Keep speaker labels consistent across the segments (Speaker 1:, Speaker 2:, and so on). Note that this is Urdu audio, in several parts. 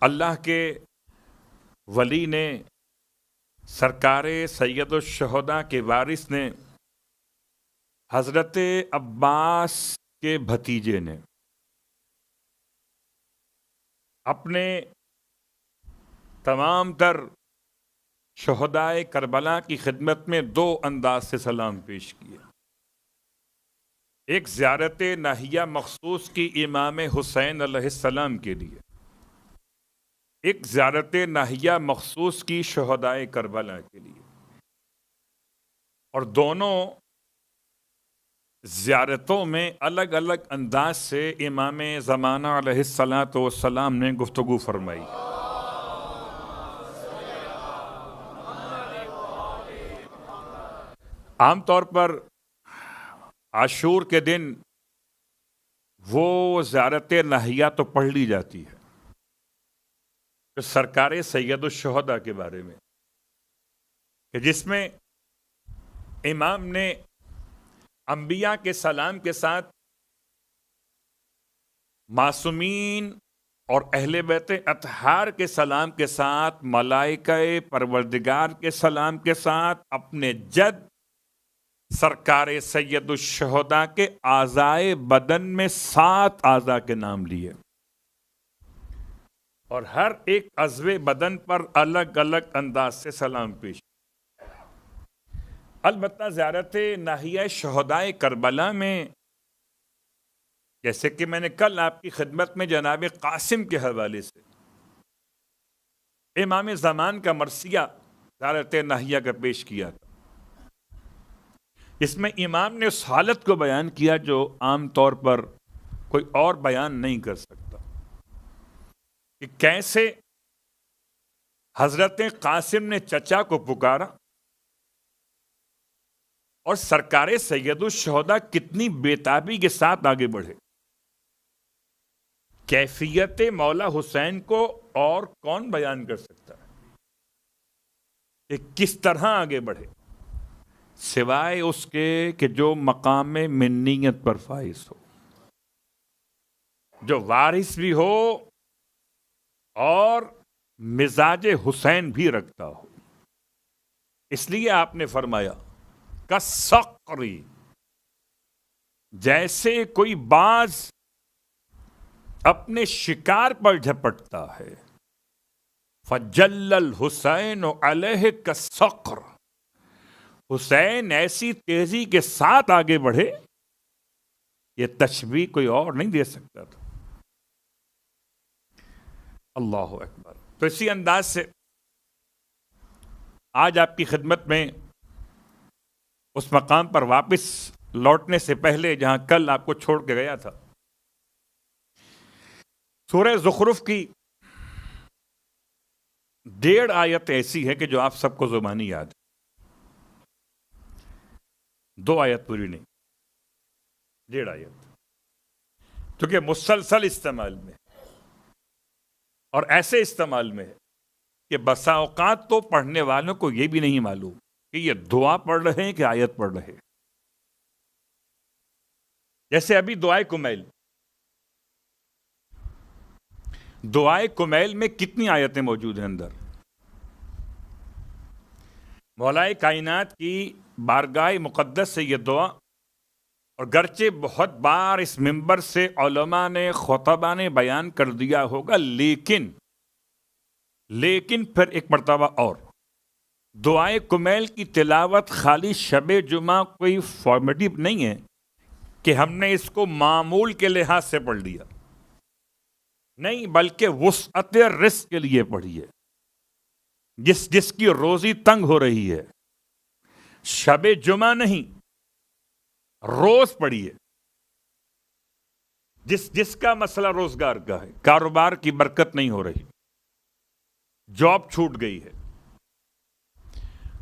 Speaker 1: اللہ کے ولی نے، سرکار سید الشہداء کے وارث نے، حضرت عباس کے بھتیجے نے اپنے تمام تر شہدائے کربلا کی خدمت میں دو انداز سے سلام پیش کیا۔ ایک زیارت ناحیہ مخصوص کی امام حسین علیہ السلام کے لیے، ایک زیارت ناحیہ مخصوص کی شہدائے کربلا کے لیے، اور دونوں زیارتوں میں الگ الگ انداز سے امام زمانہ علیہ الصلاۃ والسلام نے گفتگو فرمائی۔ عام طور پر عاشور کے دن وہ زیارت ناحیہ تو پڑھ لی جاتی ہے کہ سرکار سید الشہداء کے بارے میں، کہ جس میں امام نے انبیاء کے سلام کے ساتھ معصومین اور اہل بیت اطہار کے سلام کے ساتھ ملائکہ پروردگار کے سلام کے ساتھ اپنے جد سرکار سید الشہداء کے اعضائے بدن میں 7 اعضاء کے نام لیے، اور ہر ایک عضو بدن پر الگ الگ انداز سے سلام پیش۔ البتہ زیارت ناحیہ شہدائے کربلا میں، جیسے کہ میں نے کل آپ کی خدمت میں جناب قاسم کے حوالے سے امام زمان کا مرثیہ زیارت ناحیہ کا پیش کیا تھا، اس میں امام نے اس حالت کو بیان کیا جو عام طور پر کوئی اور بیان نہیں کر سکتا، کہ کیسے حضرت قاسم نے چچا کو پکارا اور سرکار سید الشہداء کتنی بےتابی کے ساتھ آگے بڑھے۔ کیفیت مولا حسین کو اور کون بیان کر سکتا ہے کہ کس طرح آگے بڑھے، سوائے اس کے کہ جو مقام منیت پر فائز ہو، جو وارث بھی ہو اور مزاج حسین بھی رکھتا ہو۔ اس لیے آپ نے فرمایا کالصقری، جیسے کوئی باز اپنے شکار پر جھپٹتا ہے، فجل الحسین علیہ کالصقر، حسین ایسی تیزی کے ساتھ آگے بڑھے، یہ تشبیہ کوئی اور نہیں دے سکتا تھا۔ اللہ اکبر۔ تو اسی انداز سے آج آپ کی خدمت میں اس مقام پر واپس لوٹنے سے پہلے جہاں کل آپ کو چھوڑ کے گیا تھا، سورہ زخرف کی 1.5 آیت ایسی ہے کہ جو آپ سب کو زبانی یاد ہے، 2 آیت پوری نہیں، 1.5 آیت، کیونکہ مسلسل استعمال میں اور ایسے استعمال میں ہے کہ بسا اوقات تو پڑھنے والوں کو یہ بھی نہیں معلوم کہ یہ دعا پڑھ رہے ہیں کہ آیت پڑھ رہے ہیں۔ جیسے ابھی دعائے کمیل، دعائے کمیل میں کتنی آیتیں موجود ہیں اندر؟ مولائے کائنات کی بارگاہ مقدس سے یہ دعا، اور گرچہ بہت بار اس منبر سے علماء نے، خطباء نے بیان کر دیا ہوگا، لیکن پھر ایک مرتبہ اور دعائے کمیل کی تلاوت خالی شب جمعہ کوئی فارمیٹو نہیں ہے کہ ہم نے اس کو معمول کے لحاظ سے پڑھ لیا، نہیں، بلکہ وسعت رزق کے لیے پڑھیے۔ جس کی روزی تنگ ہو رہی ہے، شب جمعہ نہیں، روز پڑھیے۔ جس کا مسئلہ روزگار کا ہے، کاروبار کی برکت نہیں ہو رہی، جاب چھوٹ گئی ہے،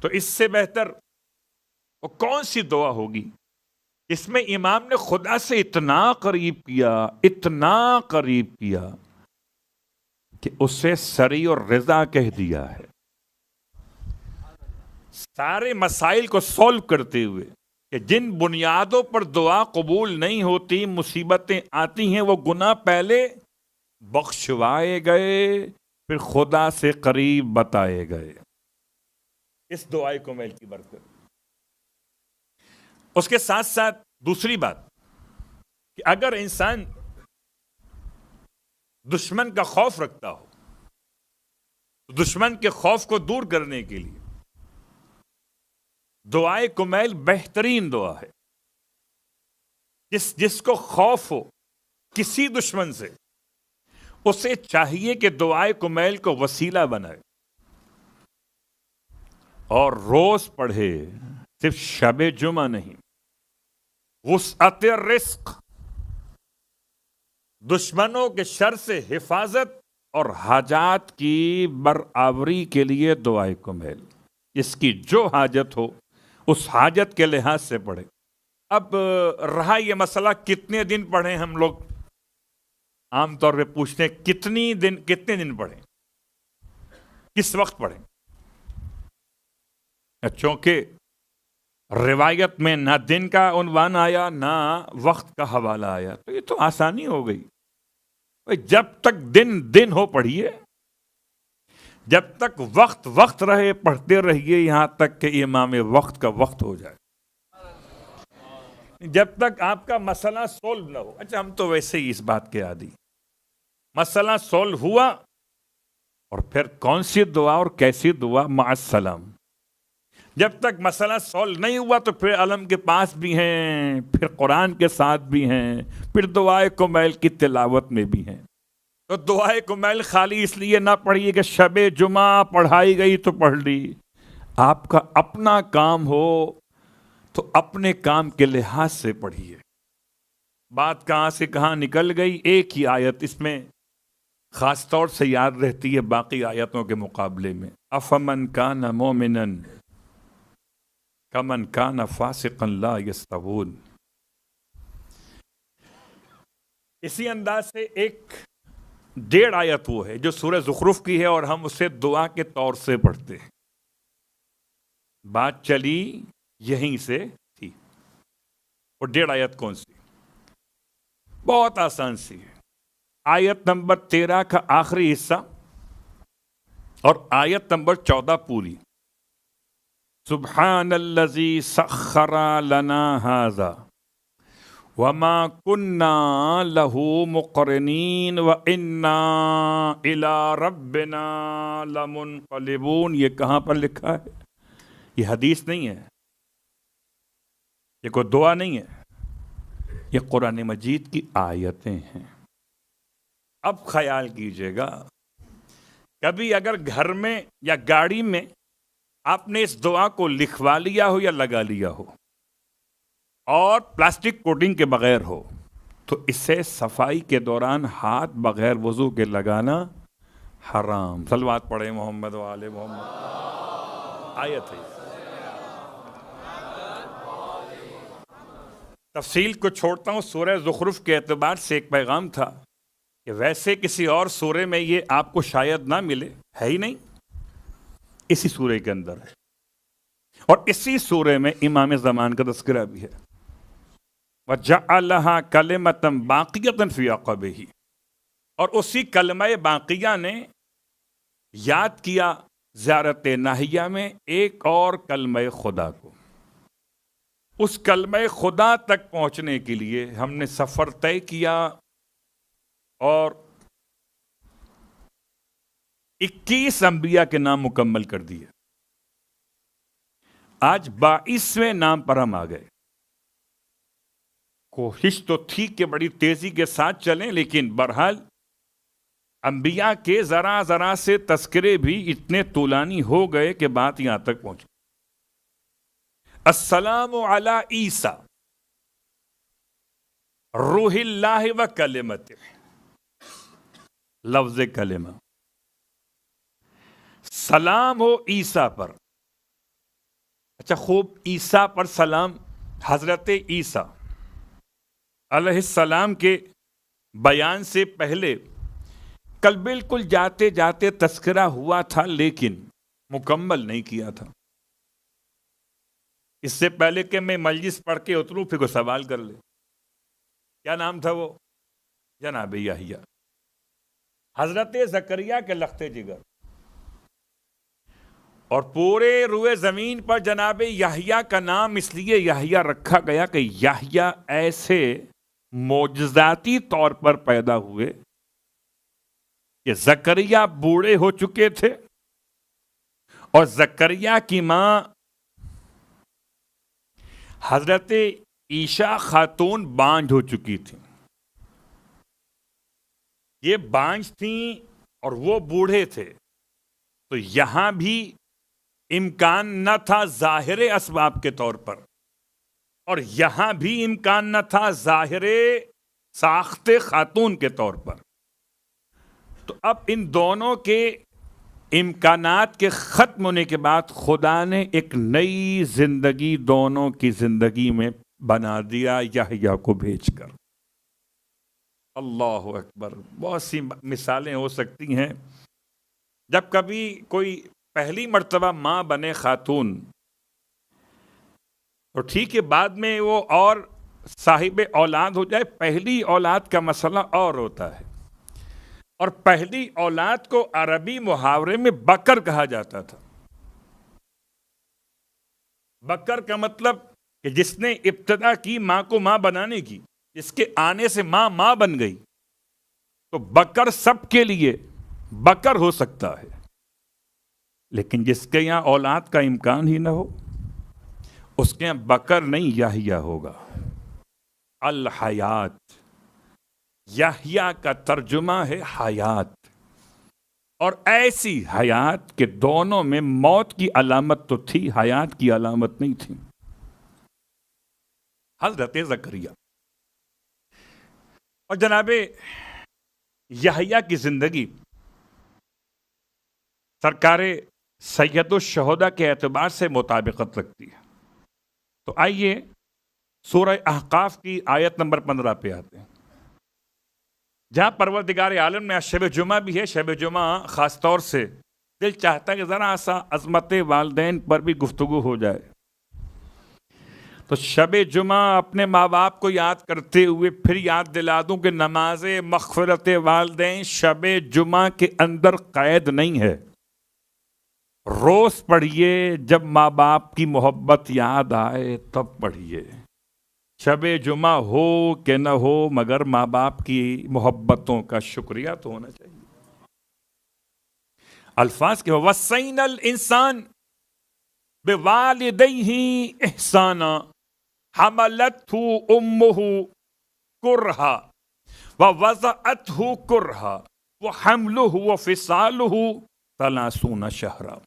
Speaker 1: تو اس سے بہتر وہ کون سی دعا ہوگی؟ اس میں امام نے خدا سے اتنا قریب کیا کہ اسے سری اور رضا کہہ دیا ہے، سارے مسائل کو سولو کرتے ہوئے، کہ جن بنیادوں پر دعا قبول نہیں ہوتی، مصیبتیں آتی ہیں، وہ گناہ پہلے بخشوائے گئے پھر خدا سے قریب بتائے گئے. اس دعائے کمیل کی برکت. اس کے ساتھ ساتھ دوسری بات کہ اگر انسان دشمن کا خوف رکھتا ہو تو دشمن کے خوف کو دور کرنے کے لیے دعائے کمیل بہترین دعا ہے. جس کو خوف ہو کسی دشمن سے، اسے چاہیے کہ دعائے کمیل کو وسیلہ بنائے اور روز پڑھے. صرف شب جمعہ نہیں، وسعت رزق، دشمنوں کے شر سے حفاظت اور حاجات کی برآوری کے لیے دعائے کمیل. اس کی جو حاجت ہو اس حاجت کے لحاظ سے پڑھے. اب رہا یہ مسئلہ کتنے دن پڑھیں. ہم لوگ عام طور پہ پوچھتے ہیں کتنے دن پڑھیں، کس وقت پڑھیں. چونکہ روایت میں نہ دن کا عنوان آیا نہ وقت کا حوالہ آیا، تو یہ تو آسانی ہو گئی. جب تک دن ہو پڑھیے، جب تک وقت رہے پڑھتے رہیے، یہاں تک کہ امام وقت کا وقت ہو جائے، جب تک آپ کا مسئلہ سولو نہ ہو. اچھا، ہم تو ویسے ہی اس بات کے عادی. مسئلہ سولو ہوا اور پھر کون سی دعا اور کیسی دعا، مع السلام. جب تک مسئلہ سولو نہیں ہوا تو پھر علم کے پاس بھی ہیں، پھر قرآن کے ساتھ بھی ہیں، پھر دعائے کمیل کی تلاوت میں بھی ہیں. تو دعائے کمیل خالی اس لیے نہ پڑھیے کہ شب جمعہ پڑھائی گئی تو پڑھ لی. آپ کا اپنا کام ہو تو اپنے کام کے لحاظ سے پڑھیے. بات کہاں سے کہاں نکل گئی. ایک ہی آیت اس میں خاص طور سے یاد رہتی ہے باقی آیتوں کے مقابلے میں. افمن کان مومنا کمن کان فاسقا لا یستوون. اسی انداز سے ایک 1.5 آیت وہ ہے جو سورہ زخرف کی ہے اور ہم اسے دعا کے طور سے پڑھتے ہیں. بات چلی یہیں سے تھی. اور 1.5 آیت کون سی؟ بہت آسان سی ہے. آیت نمبر 13 کا آخری حصہ اور آیت نمبر 14 پوری. سبحان الذی سخر لنا ھذا وما كنا له مقرنین وانا الى ربنا لمنقلبون. یہ کہاں پر لکھا ہے؟ یہ حدیث نہیں ہے، یہ کوئی دعا نہیں ہے، یہ قرآن مجید کی آیتیں ہیں. اب خیال کیجئے گا، کبھی اگر گھر میں یا گاڑی میں آپ نے اس دعا کو لکھوا لیا ہو یا لگا لیا ہو اور پلاسٹک کوٹنگ کے بغیر ہو تو اسے صفائی کے دوران ہاتھ بغیر وضو کے لگانا حرام. صلوات پڑھیں محمد و آل محمد. آیت ہے. تفصیل کو چھوڑتا ہوں. سورہ زخرف کے اعتبار سے ایک پیغام تھا کہ ویسے کسی اور سورے میں یہ آپ کو شاید نہ ملے، ہے ہی نہیں، اسی سورے کے اندر ہے. اور اسی سورے میں امام زمان کا تذکرہ بھی ہے. وَجَعَلَهَا كَلِمَةً بَاقِيَةً فِي عَقِبِهِ. اور اسی کلمہ باقیہ نے یاد کیا زیارت ناہیہ میں ایک اور کلمہ خدا کو. اس کلمہ خدا تک پہنچنے کے لیے ہم نے سفر طے کیا اور 21 انبیاء کے نام مکمل کر دیے. آج 22ویں نام پر ہم آ گئے. کوشش تو تھی کہ بڑی تیزی کے ساتھ چلیں، لیکن بہرحال انبیاء کے ذرا ذرا سے تذکرے بھی اتنے طولانی ہو گئے کہ بات یہاں تک پہنچی. السلام علی عیسیٰ روح اللہ و کلمتہ. لفظ کلمہ. سلام ہو عیسیٰ پر. اچھا خوب، عیسیٰ پر سلام. حضرت عیسیٰ علیہ السلام کے بیان سے پہلے کل بالکل جاتے جاتے تذکرہ ہوا تھا لیکن مکمل نہیں کیا تھا. اس سے پہلے کہ میں مجلس پڑھ کے اتروں پھر کوئی سوال کر لے. کیا نام تھا وہ؟ جناب یحییٰ. حضرت زکریا کے لخت جگر، اور پورے روئے زمین پر جناب یحییٰ کا نام اس لیے یحییٰ رکھا گیا کہ یحییٰ ایسے معجزاتی طور پر پیدا ہوئے کہ زکریا بوڑھے ہو چکے تھے اور زکریا کی ماں حضرت عیشا خاتون بانجھ ہو چکی تھی. یہ بانجھ تھیں اور وہ بوڑھے تھے، تو یہاں بھی امکان نہ تھا ظاہر اسباب کے طور پر، اور یہاں بھی امکان نہ تھا ظاہر ساخت خاتون کے طور پر. تو اب ان دونوں کے امکانات کے ختم ہونے کے بعد خدا نے ایک نئی زندگی دونوں کی زندگی میں بنا دیا یحییٰ کو بھیج کر. اللہ اکبر. بہت سی مثالیں ہو سکتی ہیں. جب کبھی کوئی پہلی مرتبہ ماں بنے خاتون تو ٹھیک ہے، بعد میں وہ اور صاحب اولاد ہو جائے، پہلی اولاد کا مسئلہ اور ہوتا ہے. اور پہلی اولاد کو عربی محاورے میں بکر کہا جاتا تھا. بکر کا مطلب کہ جس نے ابتدا کی ماں کو ماں بنانے کی، جس کے آنے سے ماں بن گئی. تو بکر سب کے لیے بکر ہو سکتا ہے، لیکن جس کے یہاں اولاد کا امکان ہی نہ ہو اس کے یہاں بکر نہیں یحییٰ ہوگا. الحیات، یحییٰ کا ترجمہ ہے حیات، اور ایسی حیات کہ دونوں میں موت کی علامت تو تھی، حیات کی علامت نہیں تھی. حضرت زکریا اور جناب یحییٰ کی زندگی سرکار سید الشہداء کے اعتبار سے مطابقت رکھتی ہے. تو آئیے سورہ احقاف کی آیت نمبر 15 پہ آتے ہیں، جہاں پروردگار عالم نے شب جمعہ بھی ہے. شب جمعہ خاص طور سے دل چاہتا ہے کہ ذرا سا عظمت والدین پر بھی گفتگو ہو جائے. تو شب جمعہ اپنے ماں باپ کو یاد کرتے ہوئے پھر یاد دلا دوں کہ نماز مغفرت والدین شب جمعہ کے اندر قید نہیں ہے. روز پڑھیے، جب ماں باپ کی محبت یاد آئے تب پڑھیے. شب جمعہ ہو کہ نہ ہو مگر ماں باپ کی محبتوں کا شکریہ تو ہونا چاہیے. الفاظ کے وَوَصَّيْنَا الْإِنسَانَ بِوَالِدَيْهِ إِحْسَانًا حَمَلَتْهُ أُمُّهُ كُرْهًا وَوَضَعَتْهُ كُرْهًا وَحَمْلُهُ وَفِصَالُهُ 30 شهرًا.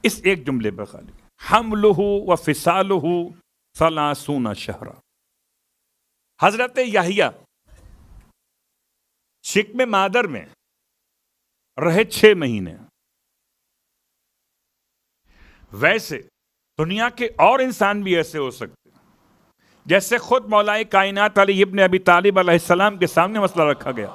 Speaker 1: اس ایک جملے پر خالی حملہ و فصالہ 30 شہرا. حضرت یحییٰ شکم مادر میں رہے 6 مہینے. ویسے دنیا کے اور انسان بھی ایسے ہو سکتے ہیں، جیسے خود مولا کائنات علی ابن ابی طالب علیہ السلام کے سامنے مسئلہ رکھا گیا.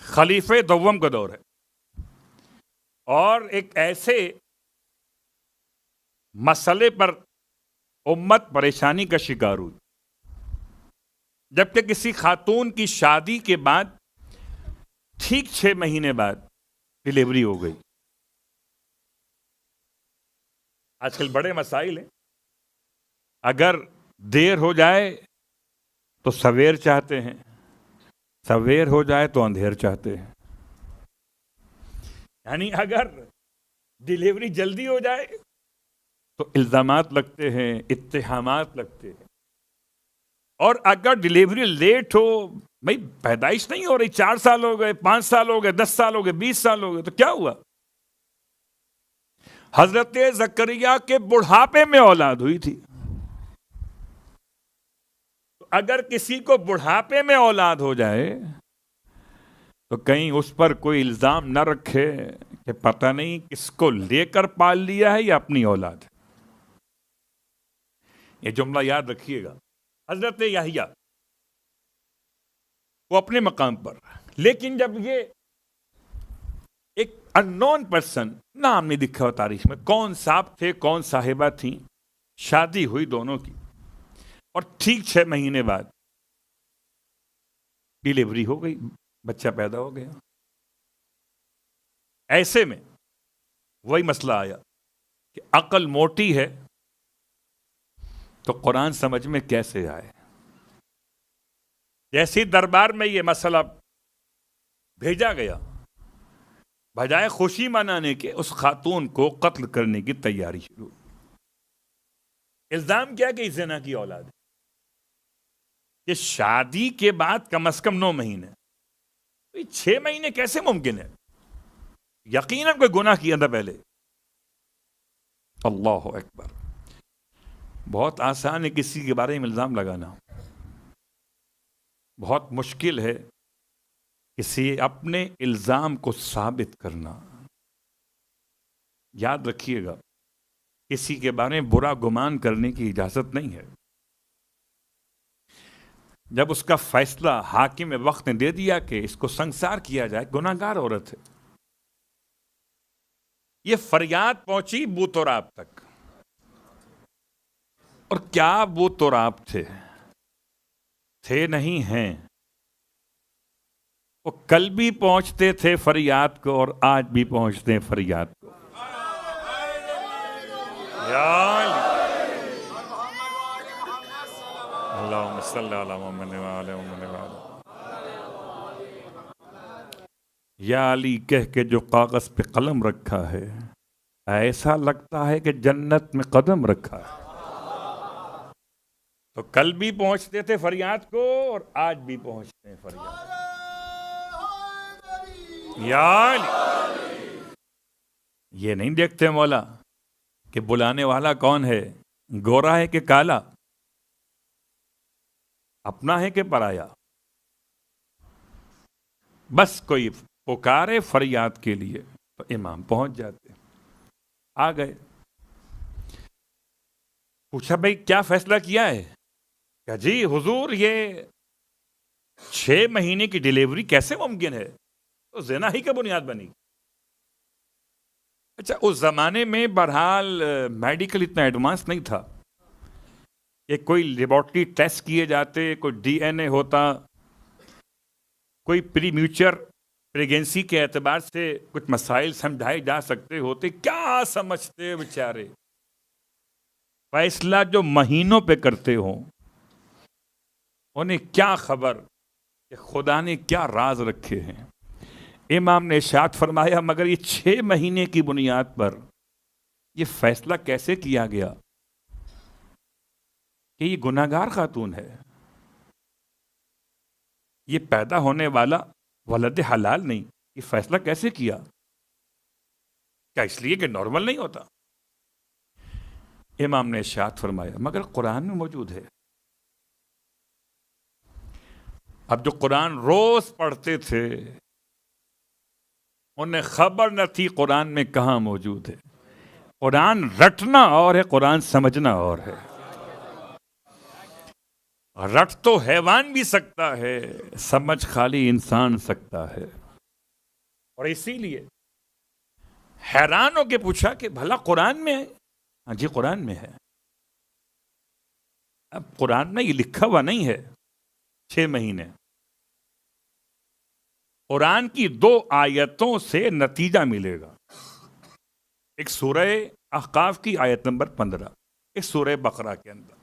Speaker 1: خلیفہ دوم کا دور ہے اور ایک ایسے مسئلے پر امت پریشانی کا شکار ہوئی جبکہ کسی خاتون کی شادی کے بعد ٹھیک 6 مہینے بعد ڈلیوری ہو گئی. آج کل بڑے مسائل ہیں، اگر دیر ہو جائے تو سویر چاہتے ہیں، سویر ہو جائے تو اندھیر چاہتے ہیں. یعنی اگر ڈلیوری جلدی ہو جائے تو الزامات لگتے ہیں، اتہامات لگتے ہیں، اور اگر ڈلیوری لیٹ ہو، بھائی پیدائش نہیں ہو رہی، 4 سال ہو گئے، 5 سال ہو گئے، 10 سال ہو گئے، 20 سال ہو گئے، تو کیا ہوا؟ حضرت زکریا کے بڑھاپے میں اولاد ہوئی تھی. اگر کسی کو بڑھاپے میں اولاد ہو جائے تو کہیں اس پر کوئی الزام نہ رکھے کہ پتہ نہیں کس کو لے کر پال لیا ہے یا اپنی اولاد ہے. یہ جملہ یاد رکھیے گا. حضرت یحییٰ وہ اپنے مقام پر، لیکن جب یہ ایک اننون پرسن، نام نہیں دکھا ہوا تاریخ میں، کون صاحب تھے کون صاحبہ تھیں، شادی ہوئی دونوں کی، اور ٹھیک 6 مہینے بعد ڈیلیوری ہو گئی، بچہ پیدا ہو گیا۔ ایسے میں وہی مسئلہ آیا کہ عقل موٹی ہے تو قرآن سمجھ میں کیسے آئے؟ جیسی دربار میں یہ مسئلہ بھیجا گیا، بجائے خوشی منانے کے اس خاتون کو قتل کرنے کی تیاری شروع۔ الزام کیا کہ زنا کی اولاد ہے۔ کہ شادی کے بعد کم از کم 9 مہینے، 6 مہینے کیسے ممکن ہے؟ یقیناً کوئی گناہ کیا تھا پہلے۔ اللہ اکبر۔ بہت آسان ہے کسی کے بارے میں الزام لگانا، بہت مشکل ہے کسی اپنے الزام کو ثابت کرنا۔ یاد رکھیے گا، کسی کے بارے میں برا گمان کرنے کی اجازت نہیں ہے۔ جب اس کا فیصلہ حاکم وقت نے دے دیا کہ اس کو سنسار کیا جائے، گناہ گار عورت ہے، یہ فریاد پہنچی بو تراب تک۔ اور کیا بو تراب تھے نہیں ہیں، وہ کل بھی پہنچتے تھے فریاد کو اور آج بھی پہنچتے ہیں فریاد کو۔ اللہم صلی علی محمد وعلی محمد۔ یا علی کہہ کے جو کاغذ پہ قلم رکھا ہے، ایسا لگتا ہے کہ جنت میں قدم رکھا ہے۔ تو کل بھی پہنچتے تھے فریاد کو اور آج بھی پہنچتے ہیں فریاد۔ یا علی، یہ نہیں دیکھتے مولا کہ بلانے والا کون ہے، گورا ہے کہ کالا، اپنا ہے کہ پرایا۔ بس کوئی پکارے فریاد کے لیے تو امام پہنچ جاتے۔ آ گئے، پوچھا بھائی کیا فیصلہ کیا ہے؟ کہ جی حضور یہ 6 مہینے کی ڈیلیوری کیسے ممکن ہے؟ تو زنا ہی کا بنیاد بنی۔ اچھا، اس زمانے میں بہرحال میڈیکل اتنا ایڈوانس نہیں تھا کہ کوئی لیبارٹری ٹیسٹ کیے جاتے، کوئی ڈی این اے ہوتا، کوئی پری میچر پریگنسی کے اعتبار سے کچھ مسائل سمجھائے جا سکتے ہوتے۔ کیا سمجھتے بیچارے؟ فیصلہ جو مہینوں پہ کرتے ہوں، انہیں کیا خبر کہ خدا نے کیا راز رکھے ہیں۔ امام نے ارشاد فرمایا مگر یہ 6 مہینے کی بنیاد پر یہ فیصلہ کیسے کیا گیا کہ یہ گناہ گار خاتون ہے، یہ پیدا ہونے والا ولد حلال نہیں، یہ فیصلہ کیسے کیا؟ کیا اس لیے کہ نارمل نہیں ہوتا؟ امام نے ارشاد فرمایا مگر قرآن میں موجود ہے۔ اب جو قرآن روز پڑھتے تھے انہیں خبر نہ تھی قرآن میں کہاں موجود ہے۔ قرآن رٹنا اور ہے، قرآن سمجھنا اور ہے۔ رٹ تو حیوان بھی سکتا ہے، سمجھ خالی انسان سکتا ہے۔ اور اسی لیے حیران ہو کے پوچھا کہ بھلا قرآن میں ہے؟ ہاں جی قرآن میں ہے۔ اب قرآن میں یہ لکھا ہوا نہیں ہے 6 مہینے۔ قرآن کی 2 آیتوں سے نتیجہ ملے گا۔ ایک سورہ احقاف کی آیت نمبر 15، ایک سورہ بقرہ کے اندر۔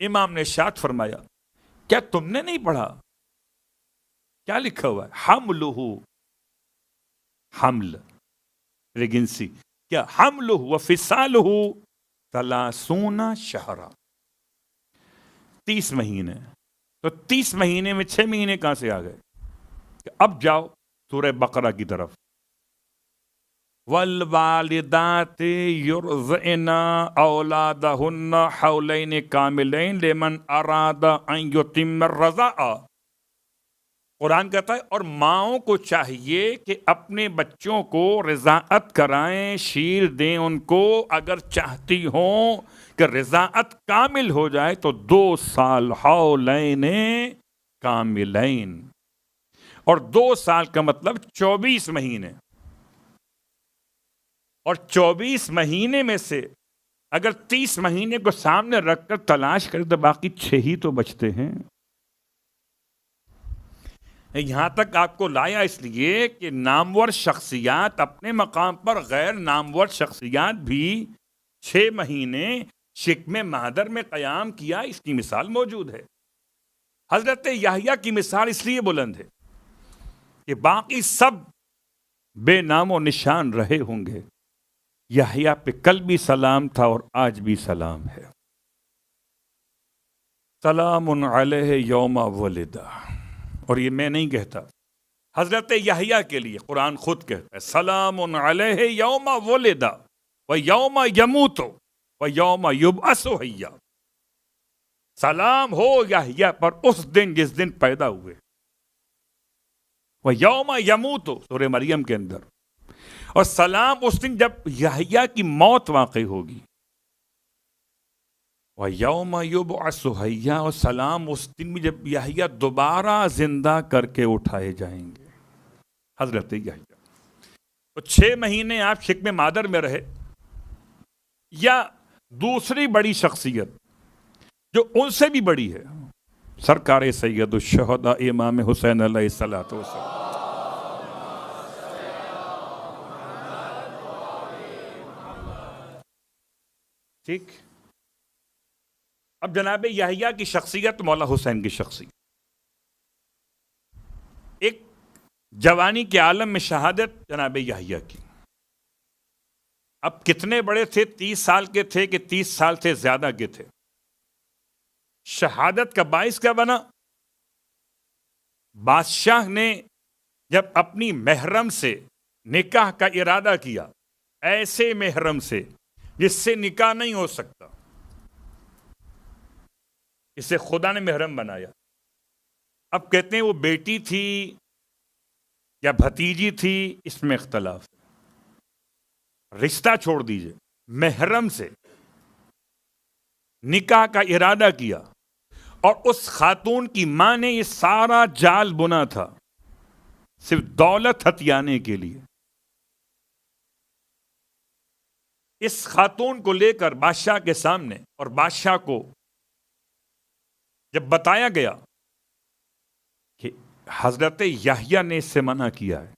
Speaker 1: امام نے ارشاد فرمایا کیا تم نے نہیں پڑھا؟ کیا لکھا ہوا ہے؟ حملہ، حمل پریگنسی، کیا حملہ وفصالہ 30 شہرا، 30 مہینے۔ تو 30 مہینے میں 6 مہینے کہاں سے آ گئے؟ اب جاؤ سورہ بقرہ کی طرف۔ والوالدات یرضعن اولادہن حولین کاملین لمن اراد ان یتم الرضاعہ۔ قرآن کہتا ہے اور ماؤں کو چاہیے کہ اپنے بچوں کو رضاعت کرائیں، شیر دیں ان کو، اگر چاہتی ہوں کہ رضاعت کامل ہو جائے تو 2 سال حولین کاملین، اور 2 سال کا مطلب 24 مہینے، اور 24 مہینے میں سے اگر 30 مہینے کو سامنے رکھ کر تلاش کرے تو باقی 6 ہی تو بچتے ہیں. یہاں تک آپ کو لایا اس لیے کہ نامور شخصیات اپنے مقام پر غیر نامور شخصیات بھی 6 مہینے شکم مہدر میں قیام کیا. اس کی مثال موجود ہے. حضرت یحییٰ کی مثال اس لیے بلند ہے کہ باقی سب بے نام و نشان رہے ہوں گے. یحییٰ پہ کل بھی سلام تھا اور آج بھی سلام ہے. سلام علیہ یوم ولد. اور یہ میں نہیں کہتا، حضرت یحییٰ کے لیے قرآن خود کہتا ہے سلام علیہ یوم ولد و یوم یموت و یوم یبعث حیا. سلام ہو یحییٰ پر اس دن جس دن پیدا ہوئے. و یوم یموت سورہ مریم کے اندر. اور سلام اس دن جب یحییٰ کی موت واقع ہوگی. و یوم یبعث حیا. اور سلام اس دن میں جب یحییٰ دوبارہ زندہ کر کے اٹھائے جائیں گے. حضرت یحییٰ تو 6 مہینے آپ شکم مادر میں رہے. یا دوسری بڑی شخصیت جو ان سے بھی بڑی ہے، سرکار سید الشہداء امام حسین علیہ الصلوۃ والسلام. ٹھیک. اب جناب یحییٰ کی شخصیت، مولا حسین کی شخصیت، ایک جوانی کے عالم میں شہادت جناب یحییٰ کی. اب کتنے بڑے تھے؟ 30 سال کے تھے کہ 30 سال سے زیادہ کے تھے؟ شہادت کا باعث کیا بنا؟ بادشاہ نے جب اپنی محرم سے نکاح کا ارادہ کیا، ایسے محرم سے جس سے نکاح نہیں ہو سکتا، اسے خدا نے محرم بنایا. اب کہتے ہیں وہ بیٹی تھی یا بھتیجی تھی، اس میں اختلاف ہے. رشتہ چھوڑ دیجئے، محرم سے نکاح کا ارادہ کیا اور اس خاتون کی ماں نے یہ سارا جال بنا تھا صرف دولت ہتھیانے کے لیے. اس خاتون کو لے کر بادشاہ کے سامنے، اور بادشاہ کو جب بتایا گیا کہ حضرت یحییٰ نے اس سے منع کیا ہے،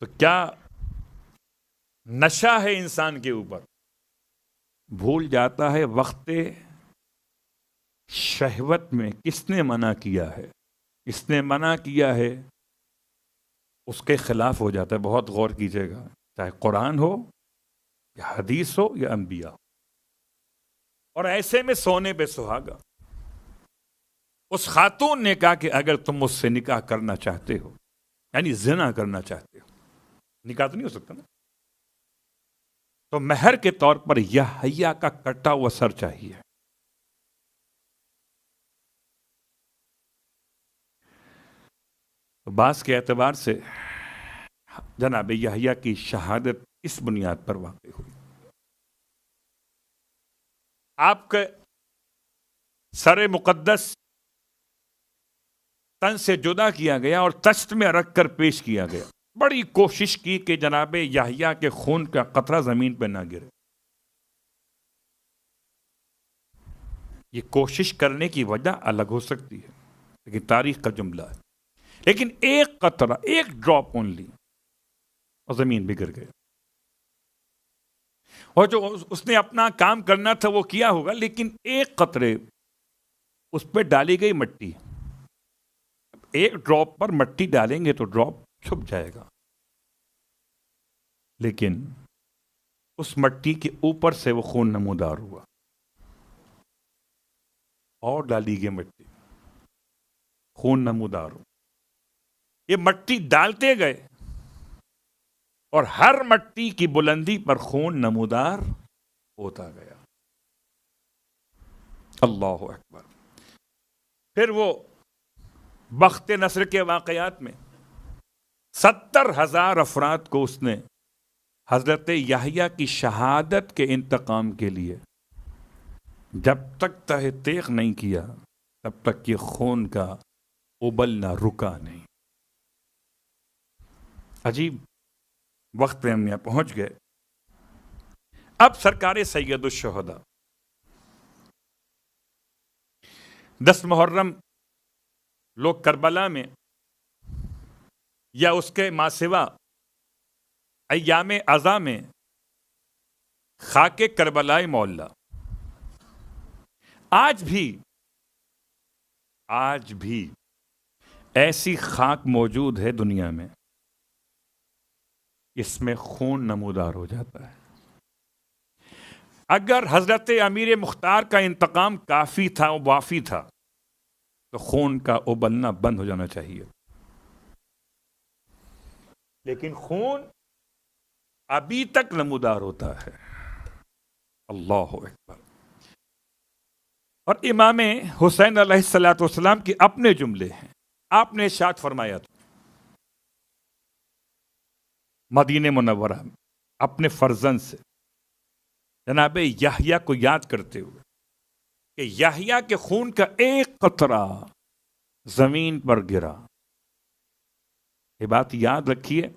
Speaker 1: تو کیا نشہ ہے انسان کے اوپر، بھول جاتا ہے وقت شہوت میں کس نے منع کیا ہے. اس نے منع کیا ہے اس کے خلاف ہو جاتا ہے. بہت غور کیجیے گا، چاہے قرآن ہو یا حدیث ہو یا انبیاء ہو. اور ایسے میں سونے پہ سہاگا. اس خاتون نے کہا کہ اگر تم مجھ سے نکاح کرنا چاہتے ہو، یعنی زنا کرنا چاہتے ہو، نکاح تو نہیں ہو سکتا نا، تو مہر کے طور پر یحییٰ کا کٹا ہوا سر چاہیے. تو بعض کے اعتبار سے جناب یحییٰ کی شہادت اس بنیاد پر واقع ہوئی. آپ کے سر مقدس تن سے جدا کیا گیا اور تشت میں رکھ کر پیش کیا گیا. بڑی کوشش کی کہ جناب یحییٰ کے خون کا قطرہ زمین پہ نہ گرے. یہ کوشش کرنے کی وجہ الگ ہو سکتی ہے، لیکن تاریخ کا جملہ ہے. لیکن ایک قطرہ، ایک ڈراپ اونلی، اور زمین بگڑ گئی. اور جو اس نے اپنا کام کرنا تھا وہ کیا ہوگا، لیکن ایک قطرے اس پہ ڈالی گئی مٹی. ایک ڈراپ پر مٹی ڈالیں گے تو ڈراپ چھپ جائے گا، لیکن اس مٹی کے اوپر سے وہ خون نمودار ہوا. اور ڈالی گئی مٹی، خون نمودار ہوا. یہ مٹی ڈالتے گئے اور ہر مٹی کی بلندی پر خون نمودار ہوتا گیا. اللہ اکبر. پھر وہ بخت نصر کے واقعات میں 70,000 افراد کو اس نے حضرت یحییٰ کی شہادت کے انتقام کے لیے جب تک تہ تیغ نہیں کیا تب تک یہ خون کا ابلنا رکا نہیں. عجیب وقت پہ ہم یہاں پہنچ گئے. اب سرکار سید الشہداء 10 محرم لوگ کربلا میں یا اس کے ماسوا ایام عزا میں خاک کربلائے مولا آج بھی ایسی خاک موجود ہے دنیا میں، اس میں خون نمودار ہو جاتا ہے۔ اگر حضرت امیر مختار کا انتقام کافی تھا، وافی تھا، تو خون کا ابلنا بند ہو جانا چاہیے، لیکن خون ابھی تک نمودار ہوتا ہے۔ اللہ اکبر۔ اور امام حسین علیہ الصلوۃ والسلام کے اپنے جملے ہیں، آپ نے ارشاد فرمایا تھا مدینہ منورہ میں اپنے فرزند سے جناب یحییٰ کو یاد کرتے ہوئے کہ یحییٰ کے خون کا ایک قطرہ زمین پر گرا، یہ بات یاد رکھیے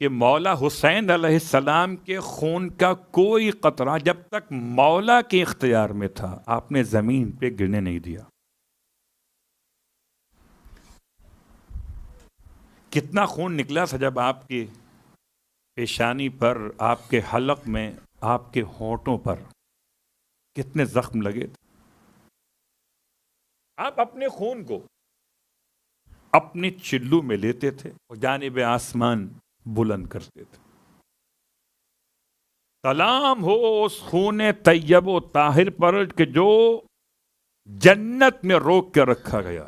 Speaker 1: کہ مولا حسین علیہ السلام کے خون کا کوئی قطرہ جب تک مولا کے اختیار میں تھا آپ نے زمین پہ گرنے نہیں دیا۔ کتنا خون نکلا تھا جب آپ کی پیشانی پر، آپ کے حلق میں، آپ کے ہونٹوں پر کتنے زخم لگے تھے۔ آپ اپنے خون کو اپنی چلو میں لیتے تھے اور جانب آسمان بلند کرتے تھے۔ سلام ہو اس خون طیب و طاہر پر کہ جو جنت میں روک کے رکھا گیا۔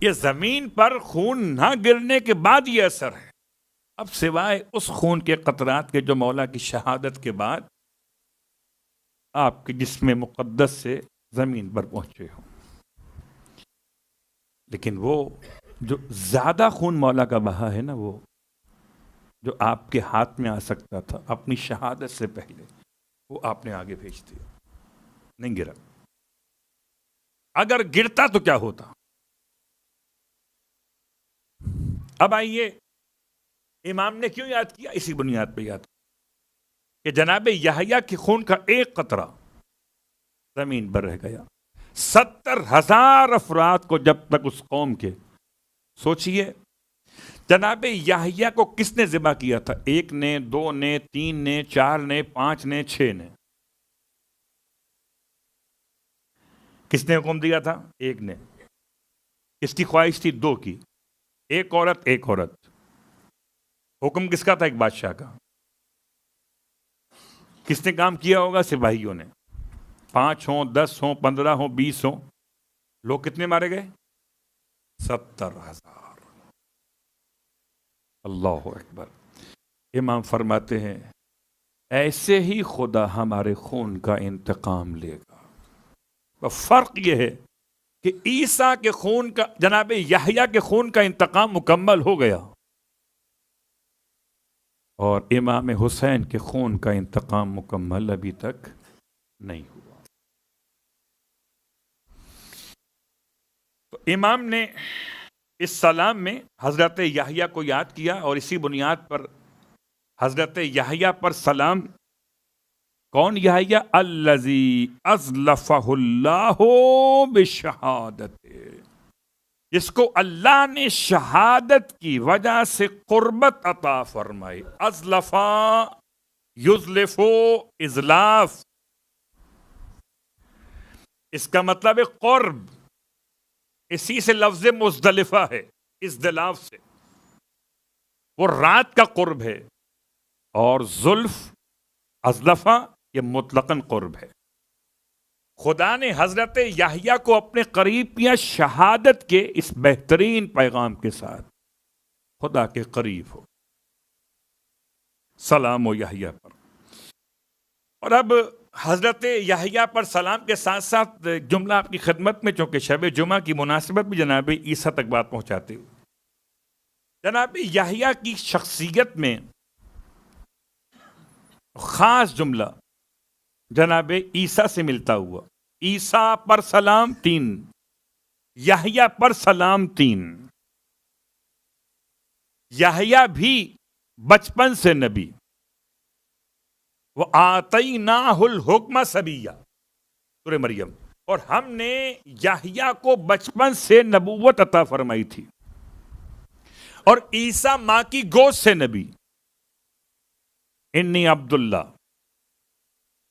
Speaker 1: یہ زمین پر خون نہ گرنے کے بعد یہ اثر ہے، اب سوائے اس خون کے قطرات کے جو مولا کی شہادت کے بعد آپ کے جسم مقدس سے زمین پر پہنچے ہوں۔ لیکن وہ جو زیادہ خون مولا کا بہا ہے نا، وہ جو آپ کے ہاتھ میں آ سکتا تھا اپنی شہادت سے پہلے، وہ آپ نے آگے بھیج دیا، نہیں گرا۔ اگر گرتا تو کیا ہوتا؟ اب آئیے امام نے کیوں یاد کیا؟ اسی بنیاد پہ یاد کیا کہ جناب یحییٰ کے خون کا ایک قطرہ زمین پر رہ گیا۔ 70,000 افراد کو جب تک اس قوم کے، سوچئے جناب یحییٰ کو کس نے ذبح کیا تھا؟ 1 نے، 2 نے، 3 نے، 4 نے، 5 نے، 6 نے؟ کس نے حکم دیا تھا؟ 1 نے۔ کس کی خواہش تھی؟ 2 کی، ایک عورت۔ حکم کس کا تھا؟ ایک بادشاہ کا۔ کس نے کام کیا ہوگا؟ سپاہیوں نے۔ 5 ہوں، 10 ہوں، 15 ہوں، 20 ہوں، لوگ کتنے مارے گئے؟ 70,000۔ اللہ اکبر۔ امام فرماتے ہیں ایسے ہی خدا ہمارے خون کا انتقام لے گا۔ فرق یہ ہے کہ عیسیٰ کے خون کا، جناب یحییٰ کے خون کا انتقام مکمل ہو گیا، اور امام حسین کے خون کا انتقام مکمل ابھی تک نہیں ہوا۔ تو امام نے اس سلام میں حضرت یحییٰ کو یاد کیا، اور اسی بنیاد پر حضرت یحییٰ پر سلام۔ کون یحییٰ؟ الذی ازلفہ اللہ بشہادت، جس کو اللہ نے شہادت کی وجہ سے قربت عطا فرمائی۔ ازلفا یزلفو، ازلاف، اس کا مطلب ہے قرب، اسی سے لفظ مزدلفہ ہے، ازدلاف سے، وہ رات کا قرب ہے، اور زلف، ازلفہ، یہ مطلقاً قرب ہے۔ خدا نے حضرت یحییٰ کو اپنے قریب کیا شہادت کے اس بہترین پیغام کے ساتھ، خدا کے قریب ہو، سلام و یحییٰ پر۔ اور اب حضرت یحییٰ پر سلام کے ساتھ ساتھ جملہ آپ کی خدمت میں، چونکہ شب جمعہ کی مناسبت بھی جناب عیسیٰ تک بات پہنچاتے ہوئے، جناب یحییٰ کی شخصیت میں خاص جملہ جناب عیسیٰ سے ملتا ہوا۔ عیسیٰ پر سلام 3، یحییٰ پر سلام 3۔ یحییٰ بھی بچپن سے نبی. وَآتَيْنَاهُ الْحُكْمَ صَبِيًّا سورہ مریم. اور ہم نے یحییٰ کو بچپن سے نبوت عطا فرمائی تھی. اور عیسیٰ ماں کی گود سے نبی. انی عبداللہ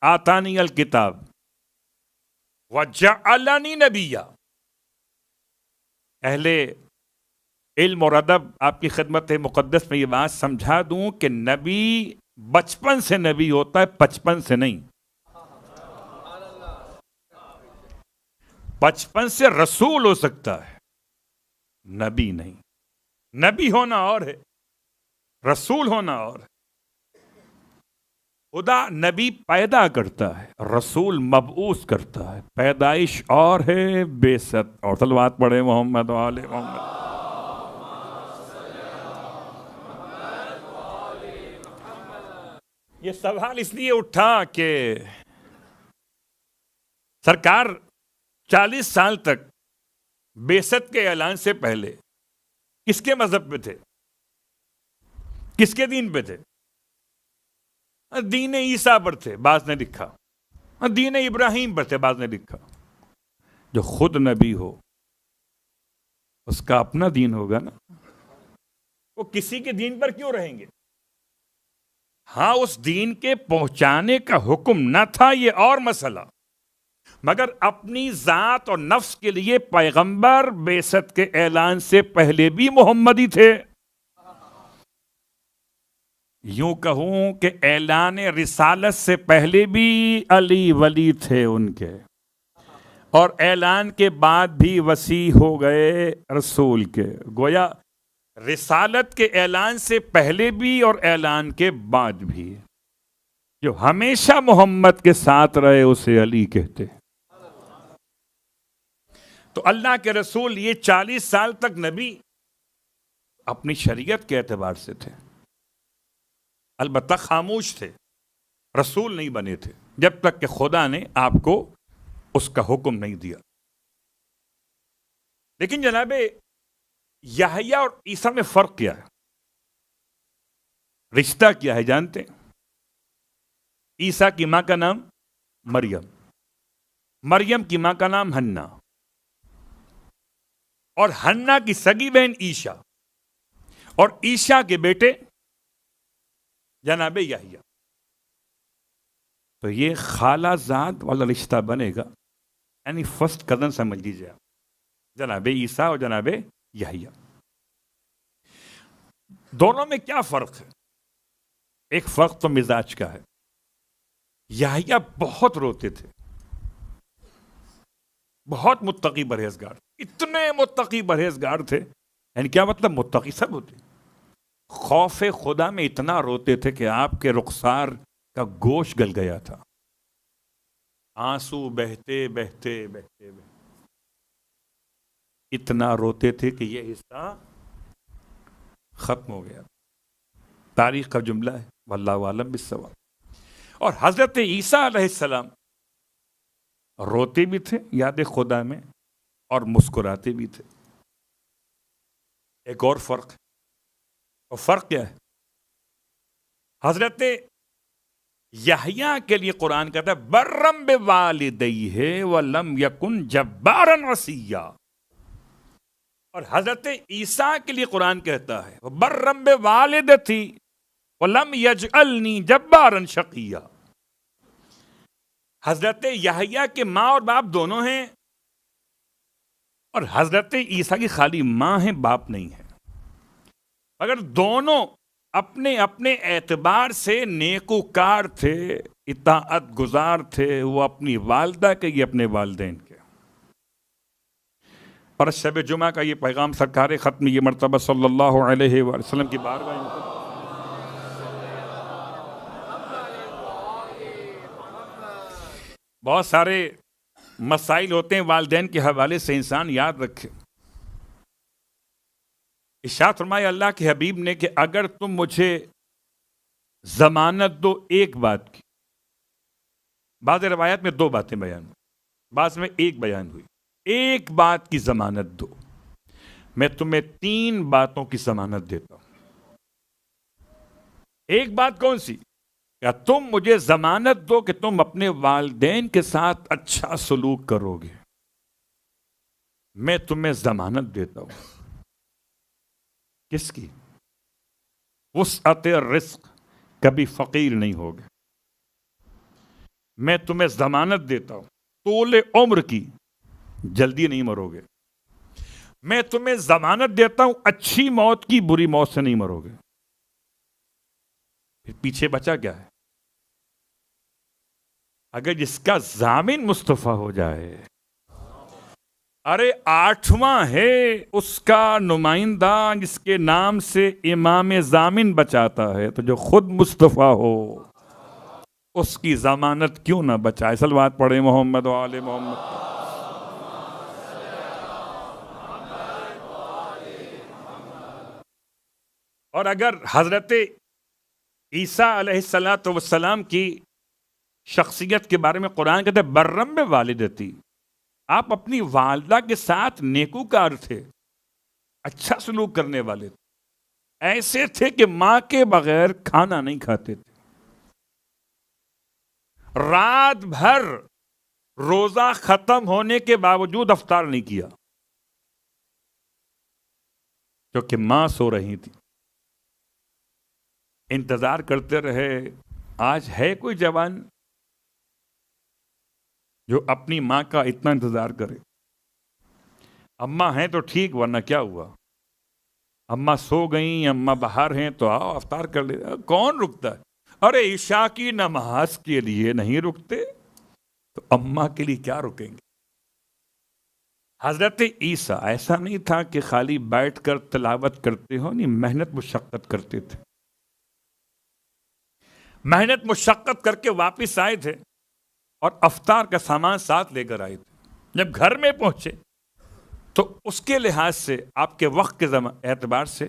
Speaker 1: آتانی الکتاب وجعلنی نبیّا. اہل علم اور ادب آپ کی خدمت مقدس میں یہ بات سمجھا دوں کہ نبی بچپن سے نبی ہوتا ہے، بچپن سے نہیں. بچپن سے رسول ہو سکتا ہے، نبی نہیں. نبی ہونا اور ہے، رسول ہونا اور ہے. خدا نبی پیدا کرتا ہے، رسول مبعوث کرتا ہے. پیدائش اور ہے، بعثت اور. صلوات پڑھے محمد و آل محمد. یہ سوال اس لیے اٹھا کہ سرکار 40 سال تک بعثت کے اعلان سے پہلے کس کے مذہب پہ تھے؟ کس کے دین پہ تھے؟ دین عیسیٰ پر تھے، بعض نے لکھا. دین ابراہیم پر تھے، بعض نے لکھا. جو خود نبی ہو اس کا اپنا دین ہوگا نا. وہ کسی کے دین پر کیوں رہیں گے؟ ہاں اس دین کے پہنچانے کا حکم نہ تھا، یہ اور مسئلہ. مگر اپنی ذات اور نفس کے لیے پیغمبر بعثت کے اعلان سے پہلے بھی محمدی تھے. یوں کہوں کہ اعلان رسالت سے پہلے بھی علی ولی تھے ان کے، اور اعلان کے بعد بھی وصی ہو گئے رسول کے. گویا رسالت کے اعلان سے پہلے بھی اور اعلان کے بعد بھی جو ہمیشہ محمد کے ساتھ رہے اسے علی کہتے. تو اللہ کے رسول یہ 40 سال تک نبی اپنی شریعت کے اعتبار سے تھے، البتہ خاموش تھے، رسول نہیں بنے تھے جب تک کہ خدا نے آپ کو اس کا حکم نہیں دیا. لیکن جناب یحییٰ اور عیسیٰ میں فرق کیا ہے؟ رشتہ کیا ہے جانتے ہیں؟ عیسیٰ کی ماں کا نام مریم، مریم کی ماں کا نام حنا، اور حنا کی سگی بہن عیشا، اور عیشا کے بیٹے جناب یحییٰ. تو یہ خالہ زاد والا رشتہ بنے گا، یعنی فرسٹ کزن سمجھ لیجیے آپ، جناب عیسیٰ اور جناب یحییٰ. دونوں میں کیا فرق ہے؟ ایک فرق تو مزاج کا ہے. یحییٰ بہت روتے تھے، بہت متقی پرہیزگار، اتنے متقی پرہیزگار تھے. یعنی کیا مطلب؟ متقی سب ہوتے، خوف خدا میں اتنا روتے تھے کہ آپ کے رخسار کا گوشت گل گیا تھا، آنسو بہتے بہتے بہتے بہتے اتنا روتے تھے کہ یہ حصہ ختم ہو گیا. تاریخ کا جملہ ہے، واللہ عالم بالصواب. اور حضرت عیسیٰ علیہ السلام روتے بھی تھے یاد خدا میں اور مسکراتے بھی تھے. ایک اور فرق ہے، اور فرق کیا ہے؟ حضرت یحییٰ کے لیے قرآن کہتا ہے برم بوالدیہ ولم یکن جبارا عصیا، اور حضرت عیسیٰ کے لیے قرآن کہتا ہے برم بوالدتی ولم یجعلنی جبارا شقیا. حضرت یحییٰ کے ماں اور باپ دونوں ہیں، اور حضرت عیسیٰ کی خالی ماں ہیں، باپ نہیں ہے. مگر دونوں اپنے اپنے اعتبار سے نیکوکار تھے، اطاعت گزار تھے، وہ اپنی والدہ کے، یہ اپنے والدین کے. اور شب جمعہ کا یہ پیغام سرکار ختم یہ مرتبہ صلی اللہ علیہ وسلم کی بارگاہ میں بہت سارے مسائل ہوتے ہیں والدین کے حوالے سے، انسان یاد رکھے. ارشاد فرمایا اللہ کے حبیب نے کہ اگر تم مجھے ضمانت دو ایک بات کی، بعض روایات میں 2 باتیں بیان ہوئی، بعض میں ایک بیان ہوئی، ایک بات کی ضمانت دو، میں تمہیں 3 باتوں کی ضمانت دیتا ہوں. ایک بات کون سی؟ کیا تم مجھے ضمانت دو کہ تم اپنے والدین کے ساتھ اچھا سلوک کرو گے، میں تمہیں ضمانت دیتا ہوں۔ کس کی؟ وسعت رزق، کبھی فقیر نہیں ہوگے، میں تمہیں ضمانت دیتا ہوں طول عمر کی، جلدی نہیں مرو گے، میں تمہیں ضمانت دیتا ہوں اچھی موت کی، بری موت سے نہیں مرو گے۔ پھر پیچھے بچا کیا ہے؟ اگر جس کا ضامن مصطفیٰ ہو جائے، ارے آٹھواں ہے اس کا نمائندہ جس کے نام سے امام ضامن بچاتا ہے، تو جو خود مصطفیٰ ہو اس کی ضمانت کیوں نہ بچائے؟ صلوات پڑھے محمد و آل محمد۔ اور اگر حضرت عیسیٰ علیہ السلام کی شخصیت کے بارے میں قرآن کہتا ہے برم والدتی، آپ اپنی والدہ کے ساتھ نیکوکار تھے، اچھا سلوک کرنے والے تھے، ایسے تھے کہ ماں کے بغیر کھانا نہیں کھاتے تھے، رات بھر روزہ ختم ہونے کے باوجود افطار نہیں کیا کیونکہ ماں سو رہی تھی، انتظار کرتے رہے۔ آج ہے کوئی جوان جو اپنی ماں کا اتنا انتظار کرے؟ اماں ہیں تو ٹھیک، ورنہ کیا ہوا؟ اماں سو گئیں، اماں باہر ہیں تو آؤ افطار کر لے۔ کون رکتا ہے؟ ارے عشاء کی نماز کے لیے نہیں رکتے تو اماں کے لیے کیا رکیں گے؟ حضرت عیسیٰ ایسا نہیں تھا کہ خالی بیٹھ کر تلاوت کرتے ہو، نہیں، محنت مشقت کرتے تھے، محنت مشقت کر کے واپس آئے تھے اور افطار کا سامان ساتھ لے کر آئے تھے۔ جب گھر میں پہنچے تو اس کے لحاظ سے، آپ کے وقت کے اعتبار سے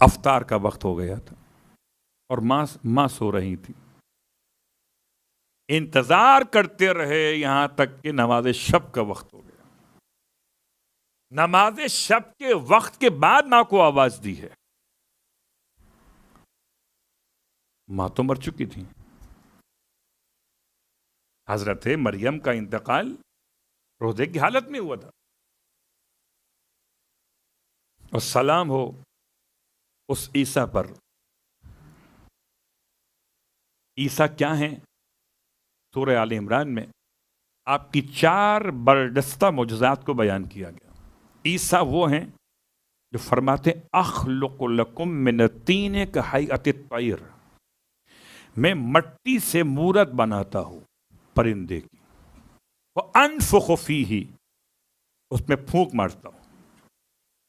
Speaker 1: افطار کا وقت ہو گیا تھا اور ماں سو رہی تھی۔ انتظار کرتے رہے یہاں تک کہ نماز شب کا وقت ہو گیا۔ نماز شب کے وقت کے بعد ماں کو آواز دی ہے۔ ماں تو مر چکی تھی۔ حضرت مریم کا انتقال روزے کی حالت میں ہوا تھا، اور سلام ہو اس عیسیٰ پر۔ عیسیٰ کیا ہیں؟ سورہ آل عمران میں آپ کی 4 برجستہ معجزات کو بیان کیا گیا۔ عیسیٰ وہ ہیں جو فرماتے اخلق لکم من الطین کہیئۃ الطیر، میں مٹی سے مورت بناتا ہوں پرندے کی، وانفخ فیہ، اس میں پھونک مارتا ہوں،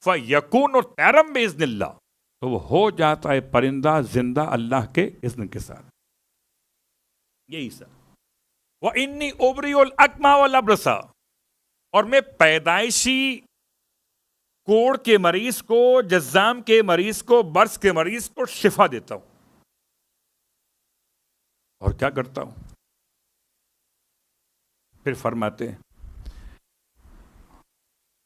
Speaker 1: فیکون طیرا باذن اللہ، تو وہ ہو جاتا ہے پرندہ زندہ اللہ کے اذن کے ساتھ۔ یہ عیسیٰ۔ وَإِنِّي أُبْرِئُ الْأَكْمَحَ وَالْأَبْرَصَ، اور میں پیدائشی کوڑ کے مریض کو، جذام کے مریض کو، برس کے مریض کو شفا دیتا ہوں۔ اور کیا کرتا ہوں؟ پھر فرماتے ہیں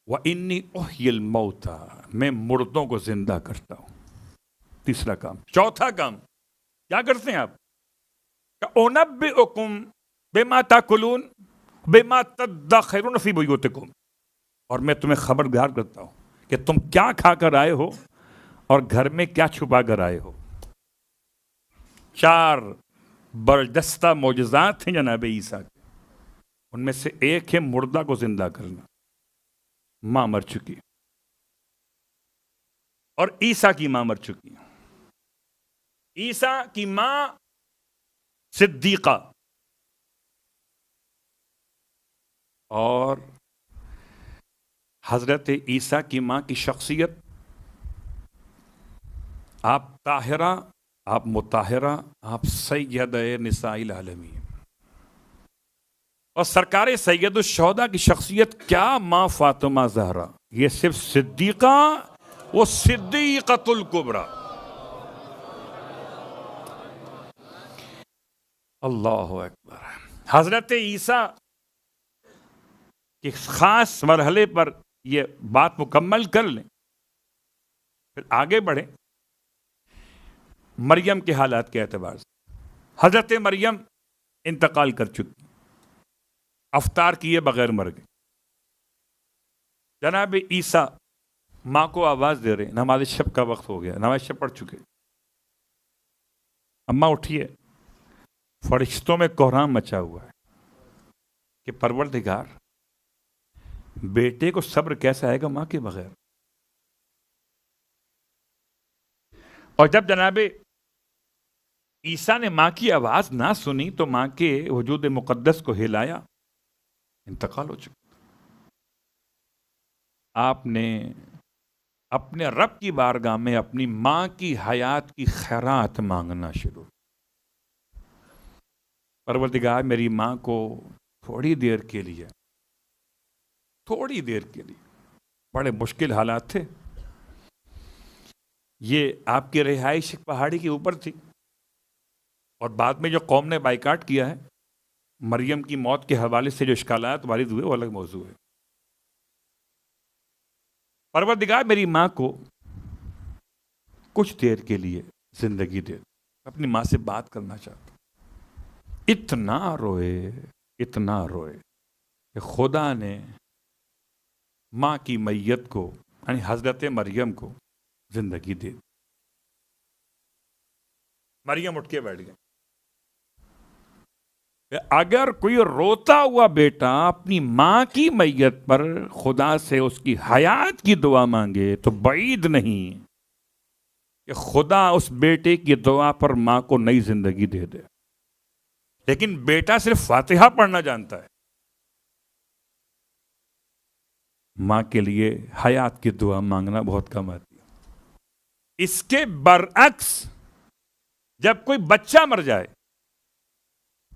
Speaker 1: وَإِنِّي أُحْيِي الْمَوْتَى، میں مردوں کو زندہ کرتا ہوں۔ تیسرا کام۔ چوتھا کام کیا کرتے ہیں آپ؟ أُنَبِّئُكُم بِمَا تَأْكُلُونَ بِمَا تَدَّخِرُونَ فِي بُيُوتِكُم، اور میں تمہیں خبردار کرتا ہوں کہ تم کیا کھا کر آئے ہو اور گھر میں کیا چھپا کر آئے ہو۔ 4 برجستہ معجزات ہیں جناب عیسیٰ کے، ان میں سے ایک ہے مردہ کو زندہ کرنا۔ ماں مر چکی اور عیسیٰ کی ماں مر چکی۔ عیسیٰ کی ماں صدیقہ، اور حضرت عیسیٰ کی ماں کی شخصیت، آپ طاہرہ، آپ مطہرہ، آپ سید نساء العالمین، اور سرکار سید الشہداء کی شخصیت کیا؟ ماں فاطمہ زہرا۔ یہ صرف صدیقہ، وہ صدیقۃ الکبریٰ۔ اللہ اکبر۔ حضرت عیسیٰ کے خاص مرحلے پر یہ بات مکمل کر لیں، پھر آگے بڑھیں مریم کے حالات کے اعتبار سے. حضرت مریم انتقال کر چکی، افطار کیے بغیر مر گئے. جناب عیسیٰ ماں کو آواز دے رہے، نماز شب کا وقت ہو گیا، نماز شب پڑھ چکے. اماں اٹھیے، فرشتوں میں کوہرام مچا ہوا ہے کہ پروردگار بیٹے کو صبر کیسا آئے گا ماں کے بغیر. اور جب جناب عیسیٰ نے ماں کی آواز نہ سنی تو ماں کے وجود مقدس کو ہلایا، انتقال ہو چکا. آپ نے اپنے رب کی بارگاہ میں اپنی ماں کی حیات کی خیرات مانگنا شروع. پروردگار میری ماں کو تھوڑی دیر کے لیے بڑے مشکل حالات تھے. یہ آپ کی رہائش پہاڑی کے اوپر تھی، اور بعد میں جو قوم نے بائیکاٹ کیا ہے، مریم کی موت کے حوالے سے جو اشکالات وارد ہوئے وہ الگ موضوع ہے. پروردگار میری ماں کو کچھ دیر کے لیے زندگی دے، اپنی ماں سے بات کرنا چاہتا. اتنا روئے کہ خدا نے ماں کی میت کو یعنی حضرت مریم کو زندگی دے. مریم اٹھ کے بیٹھ گئے. اگر کوئی روتا ہوا بیٹا اپنی ماں کی میت پر خدا سے اس کی حیات کی دعا مانگے تو بعید نہیں کہ خدا اس بیٹے کی دعا پر ماں کو نئی زندگی دے دے. لیکن بیٹا صرف فاتحہ پڑھنا جانتا ہے، ماں کے لیے حیات کی دعا مانگنا بہت کم آتی ہے. اس کے برعکس جب کوئی بچہ مر جائے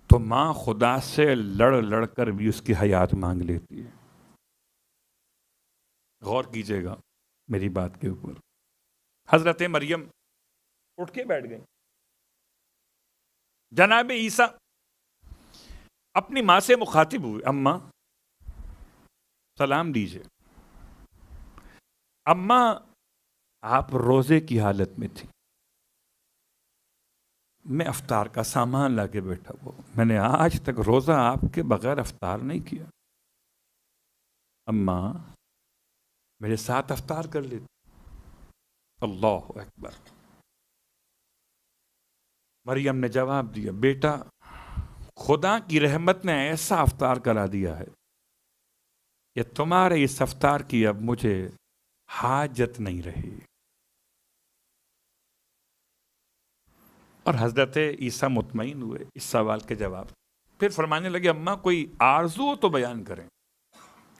Speaker 1: تو ماں خدا سے لڑ کر بھی اس کی حیات مانگ لیتی ہے. غور کیجئے گا میری بات کے اوپر. حضرت مریم اٹھ کے بیٹھ گئی. جناب عیسیٰ اپنی ماں سے مخاطب ہوئے، اماں سلام دیجئے. اماں آپ روزے کی حالت میں تھی، میں افطار کا سامان لا کے بیٹھا ہوا، میں نے آج تک روزہ آپ کے بغیر افطار نہیں کیا. اماں میرے ساتھ افطار کر لیتی. اللہ اکبر. مریم نے جواب دیا، بیٹا خدا کی رحمت نے ایسا افطار کرا دیا ہے کہ تمہارے اس افطار کی اب مجھے حاجت نہیں رہی. اور حضرت عیسیٰ مطمئن ہوئے اس سوال کے جواب. پھر فرمانے لگے، اماں کوئی آرزو ہو تو بیان کریں،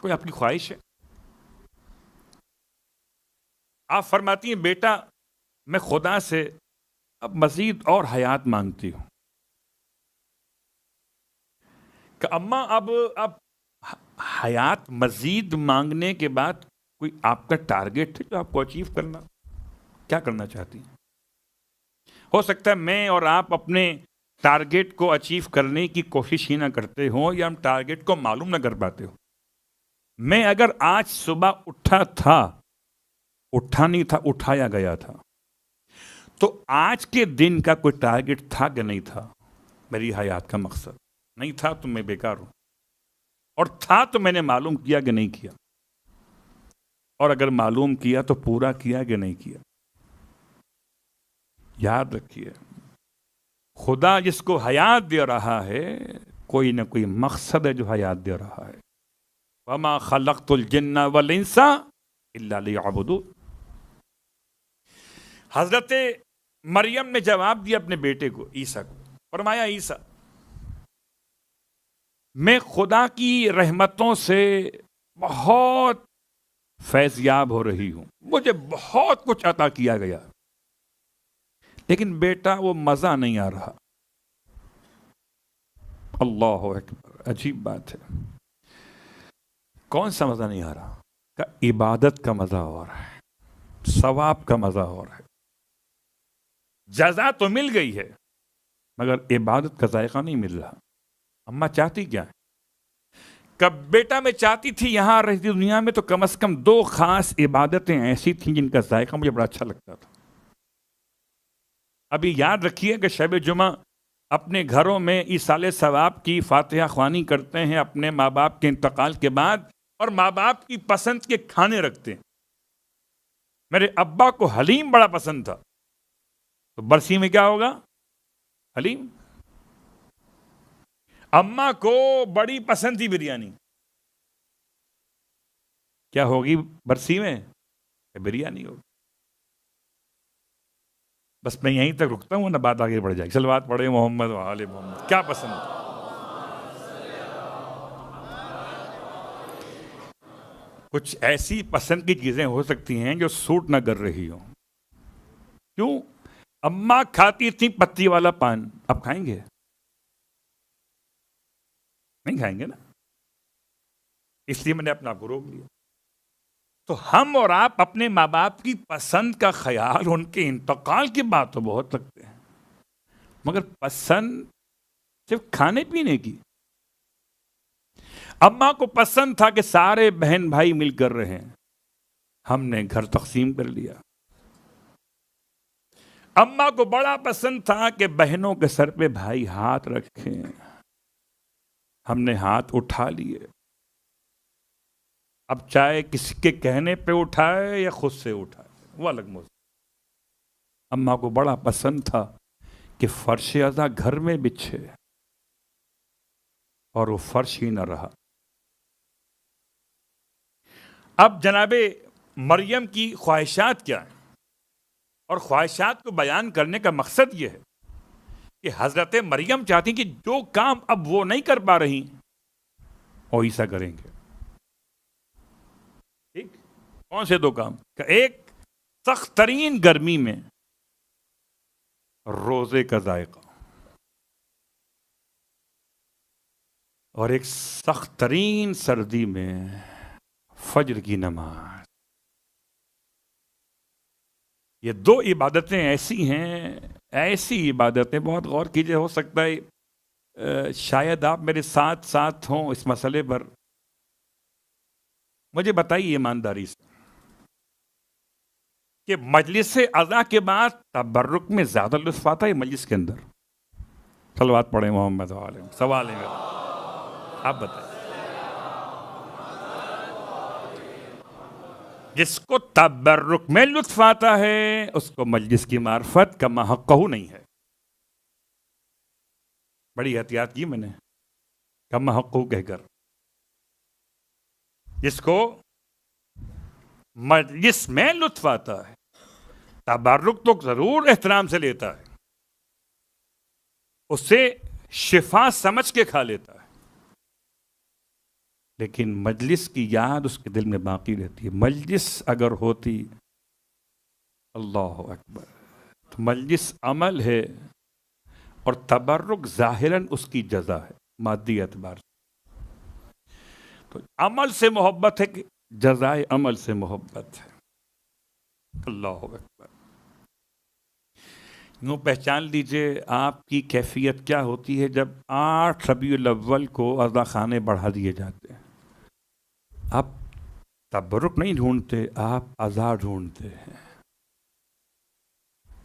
Speaker 1: کوئی آپ کی خواہش ہے؟ آپ فرماتی ہیں، بیٹا میں خدا سے اب مزید اور حیات مانگتی ہوں. کہ اماں اب حیات مزید مانگنے کے بعد کوئی آپ کا ٹارگیٹ ہے جو آپ کو اچیو کرنا، کیا کرنا چاہتی ہیں؟ ہو سکتا ہے میں اور آپ اپنے ٹارگیٹ کو اچیو کرنے کی کوشش ہی نہ کرتے ہوں، یا ہم ٹارگیٹ کو معلوم نہ کر پاتے ہوں. میں اگر آج صبح اٹھا نہیں تھا، اٹھایا گیا تھا، تو آج کے دن کا کوئی ٹارگیٹ تھا کہ نہیں تھا؟ میری حیات کا مقصد نہیں تھا تو میں بیکار ہوں، اور تھا تو میں نے معلوم کیا کہ نہیں کیا، اور اگر معلوم کیا تو پورا کیا کہ نہیں کیا. یاد رکھیے، خدا جس کو حیات دے رہا ہے کوئی نہ کوئی مقصد ہے جو حیات دے رہا ہے. وَمَا خَلَقْتُ الْجِنَّ وَالْإِنسَ إِلَّا لِيَعْبُدُونِ. حضرت مریم نے جواب دیا اپنے بیٹے کو، عیسیٰ کو. فرمایا، عیسیٰ میں خدا کی رحمتوں سے بہت فیض یاب ہو رہی ہوں، مجھے بہت کچھ عطا کیا گیا، لیکن بیٹا وہ مزہ نہیں آ رہا. اللہ اکبر. عجیب بات ہے. کون سا مزہ نہیں آ رہا؟ کہ عبادت کا مزہ ہو رہا ہے، ثواب کا مزہ ہو رہا ہے. جزا تو مل گئی ہے مگر عبادت کا ذائقہ نہیں مل رہا. اماں چاہتی کیا ہے؟ کہ بیٹا میں چاہتی تھی یہاں رہتی دنیا میں تو کم از کم 2 خاص عبادتیں ایسی تھیں جن کا ذائقہ مجھے بڑا اچھا لگتا تھا. ابھی یاد رکھیے کہ شب جمعہ اپنے گھروں میں ایصال ثواب کی فاتحہ خوانی کرتے ہیں اپنے ماں باپ کے انتقال کے بعد، اور ماں باپ کی پسند کے کھانے رکھتے ہیں۔ میرے ابا کو حلیم بڑا پسند تھا، تو برسی میں کیا ہوگا؟ حلیم۔ اماں کو بڑی پسند تھی بریانی، کیا ہوگی برسی میں؟ بریانی ہوگی۔ بس میں یہیں تک رکتا ہوں، نہ بات آگے بڑھ جائے گی۔ صلوات پڑھے محمد و آل محمد۔ کیا پسند؟ کچھ ایسی پسند کی چیزیں ہو سکتی ہیں جو سوٹ نہ کر رہی ہوں۔ کیوں؟ اماں کھاتی تھی پتی والا پان، اب کھائیں گے؟ نہیں کھائیں گے نا، اس لیے میں نے اپنا کو روک لیا۔ تو ہم اور آپ اپنے ماں باپ کی پسند کا خیال ان کے انتقال کے بعد تو بہت رکھتے ہیں، مگر پسند صرف کھانے پینے کی۔ اماں کو پسند تھا کہ سارے بہن بھائی مل کر رہیں، ہم نے گھر تقسیم کر لیا۔ اماں کو بڑا پسند تھا کہ بہنوں کے سر پہ بھائی ہاتھ رکھیں، ہم نے ہاتھ اٹھا لیے۔ اب چاہے کسی کے کہنے پہ اٹھائے یا خود سے اٹھائے، وہ الگ موضوع۔ اماں کو بڑا پسند تھا کہ فرش ازاں گھر میں بچھے، اور وہ فرش ہی نہ رہا۔ اب جناب مریم کی خواہشات کیا ہیں؟ اور خواہشات کو بیان کرنے کا مقصد یہ ہے کہ حضرت مریم چاہتی کہ جو کام اب وہ نہیں کر پا رہی وہ عیسیٰ کریں گے۔ ٹھیک؟ کون سے دو کام؟ کہ ایک، سخت ترین گرمی میں روزے کا ذائقہ، اور ایک سخت ترین سردی میں فجر کی نماز۔ یہ دو عبادتیں ایسی ہیں، ایسی عبادتیں، بہت غور کیجئے، ہو سکتا ہے شاید آپ میرے ساتھ ساتھ ہوں اس مسئلے پر۔ مجھے بتائیے ایمانداری سے کہ مجلس عزا کے بعد تبرک میں زیادہ لطف آتا ہے مجلس کے اندر؟ صلوات پڑھیں محمد علیہ۔ سوال ہے میرا، آپ بتائیں۔ جس کو تبرک میں لطف آتا ہے اس کو مجلس کی معرفت کا محقہ نہیں ہے۔ بڑی احتیاط کی میں نے، کا محقہ کہہ کر۔ جس کو مجلس میں لطف آتا ہے، تبرک تو ضرور احترام سے لیتا ہے، اسے شفا سمجھ کے کھا لیتا ہے، لیکن مجلس کی یاد اس کے دل میں باقی رہتی ہے۔ مجلس اگر ہوتی، اللہ اکبر، تو مجلس عمل ہے اور تبرک ظاہراً اس کی جزا ہے مادی اعتبار سے۔ تو عمل سے محبت ہے کہ جزائے عمل سے محبت ہے۔ اللہ اکبر۔ یوں پہچان لیجئے آپ کی کیفیت کیا ہوتی ہے جب 8 ربیع الاول کو عزا خانے بڑھا دیے جاتے ہیں۔ آپ تبرک نہیں ڈھونڈتے، آپ عزا ڈھونڈتے ہیں،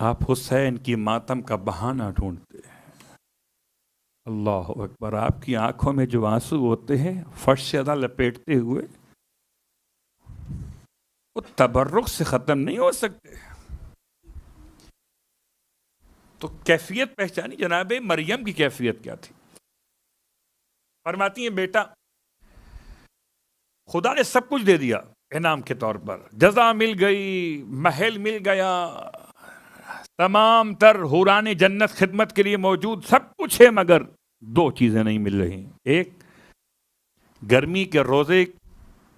Speaker 1: آپ حسین کی ماتم کا بہانہ ڈھونڈتے ہیں۔ اللہ اکبر۔ آپ کی آنکھوں میں جو آنسو ہوتے ہیں فرش عزا لپیٹتے ہوئے، وہ تبرک سے ختم نہیں ہو سکتے۔ تو کیفیت پہچانی جناب مریم کی کیفیت کیا تھی؟ فرماتی ہیں بیٹا خدا نے سب کچھ دے دیا انعام کے طور پر، جزا مل گئی، محل مل گیا، تمام تر حوران جنت خدمت کے لیے موجود، سب کچھ ہے، مگر دو چیزیں نہیں مل رہی۔ ایک، گرمی کے روزے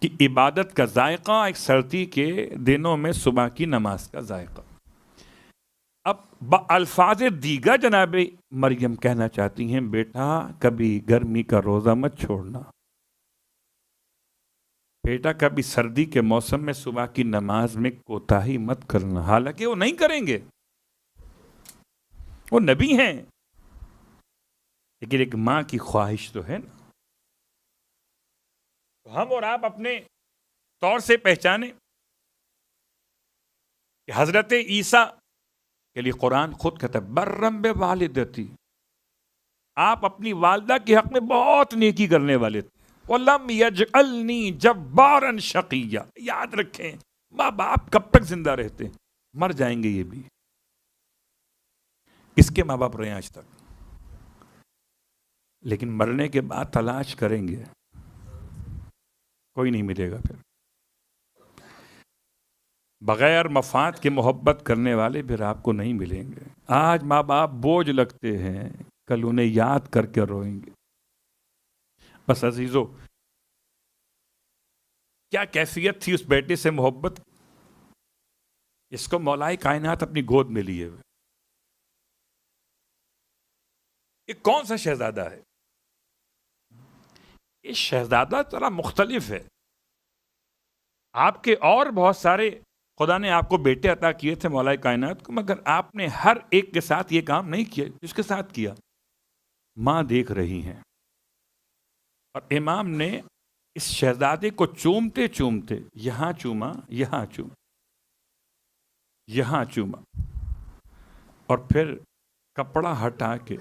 Speaker 1: کی عبادت کا ذائقہ، ایک سردی کے دنوں میں صبح کی نماز کا ذائقہ۔ اب الفاظ دیگر جناب مریم کہنا چاہتی ہیں بیٹا کبھی گرمی کا روزہ مت چھوڑنا، بیٹا کبھی سردی کے موسم میں صبح کی نماز میں کوتاہی مت کرنا۔ حالانکہ وہ نہیں کریں گے، وہ نبی ہیں، لیکن ایک ماں کی خواہش تو ہے نا۔ ہم اور آپ اپنے طور سے پہچانیں کہ حضرت عیسیٰ کے لیے قرآن خود کہتا ہے برم بوالدتی، آپ اپنی والدہ کے حق میں بہت نیکی کرنے والے تھے. وَلَمْ يَجْعَلْنِي جَبَّارًا شَقِيًّا. یاد رکھیں ماں باپ کب تک زندہ رہتے ہیں؟ مر جائیں گے. یہ بھی کس کے ماں باپ رہے ہیں آج تک؟ لیکن مرنے کے بعد تلاش کریں گے، کوئی نہیں ملے گا. پھر بغیر مفاد کے محبت کرنے والے پھر آپ کو نہیں ملیں گے. آج ماں باپ بوجھ لگتے ہیں، کل انہیں یاد کر کے روئیں گے. بس عزیزو، کیا کیفیت تھی اس بیٹے سے محبت، اس کو مولائے کائنات اپنی گود میں لیے ہوئے. یہ کون سا شہزادہ ہے؟ یہ شہزادہ ذرا مختلف ہے. آپ کے اور بہت سارے خدا نے آپ کو بیٹے عطا کیے تھے مولائے کائنات کو، مگر آپ نے ہر ایک کے ساتھ یہ کام نہیں کیا جس کے ساتھ کیا. ماں دیکھ رہی ہیں، اور امام نے اس شہزادے کو چومتے چومتے یہاں چوما، یہاں چوما، یہاں چوما، اور پھر کپڑا ہٹا کے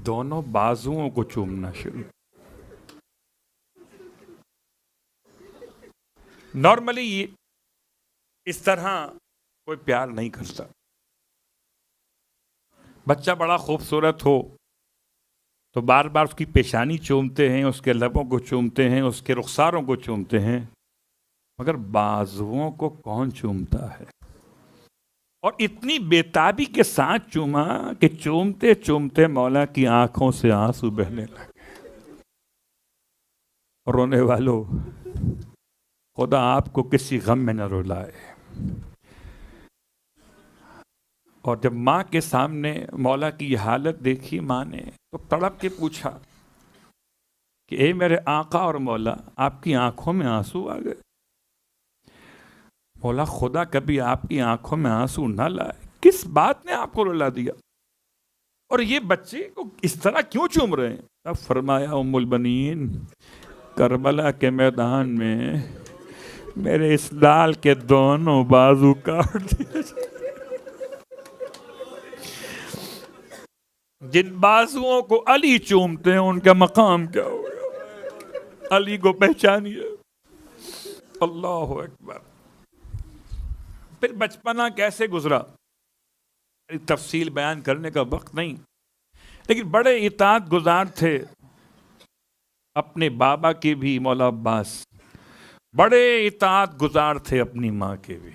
Speaker 1: دونوں بازوؤں کو چومنا شروع. نارملی اس طرح کوئی پیار نہیں کرتا. بچہ بڑا خوبصورت ہو تو بار بار اس کی پیشانی چومتے ہیں، اس کے لبوں کو چومتے ہیں، اس کے رخساروں کو چومتے ہیں، مگر بازوؤں کو کون چومتا ہے؟ اور اتنی بےتابی کے ساتھ چوما کہ چومتے چومتے مولا کی آنکھوں سے آنسو بہنے لگے. رونے والوں، خدا آپ کو کسی غم میں نہ رلائے. اور جب ماں کے سامنے مولا کی یہ حالت دیکھی ماں نے تو تڑپ کے پوچھا کہ اے میرے آقا اور مولا، آپ کی آنکھوں میں آنسو آ گئے؟ مولا خدا کبھی آپ کی آنکھوں میں آنسو نہ لائے. کس بات نے آپ کو رلا دیا؟ اور یہ بچے کو اس طرح کیوں چوم رہے ہیں؟ اب فرمایا ام البنین، کربلا کے میدان میں میرے اس لال کے دونوں بازو کاٹ دیے. جن بازوؤں کو علی چومتے ہیں ان کا مقام کیا ہوگا؟ علی کو پہچانیے. اللہ اکبر. پھر بچپنا کیسے گزرا تفصیل بیان کرنے کا وقت نہیں، لیکن بڑے اطاعت گزار تھے اپنے بابا کے بھی. مولا عباس بڑے اطاعت گزار تھے اپنی ماں کے بھی.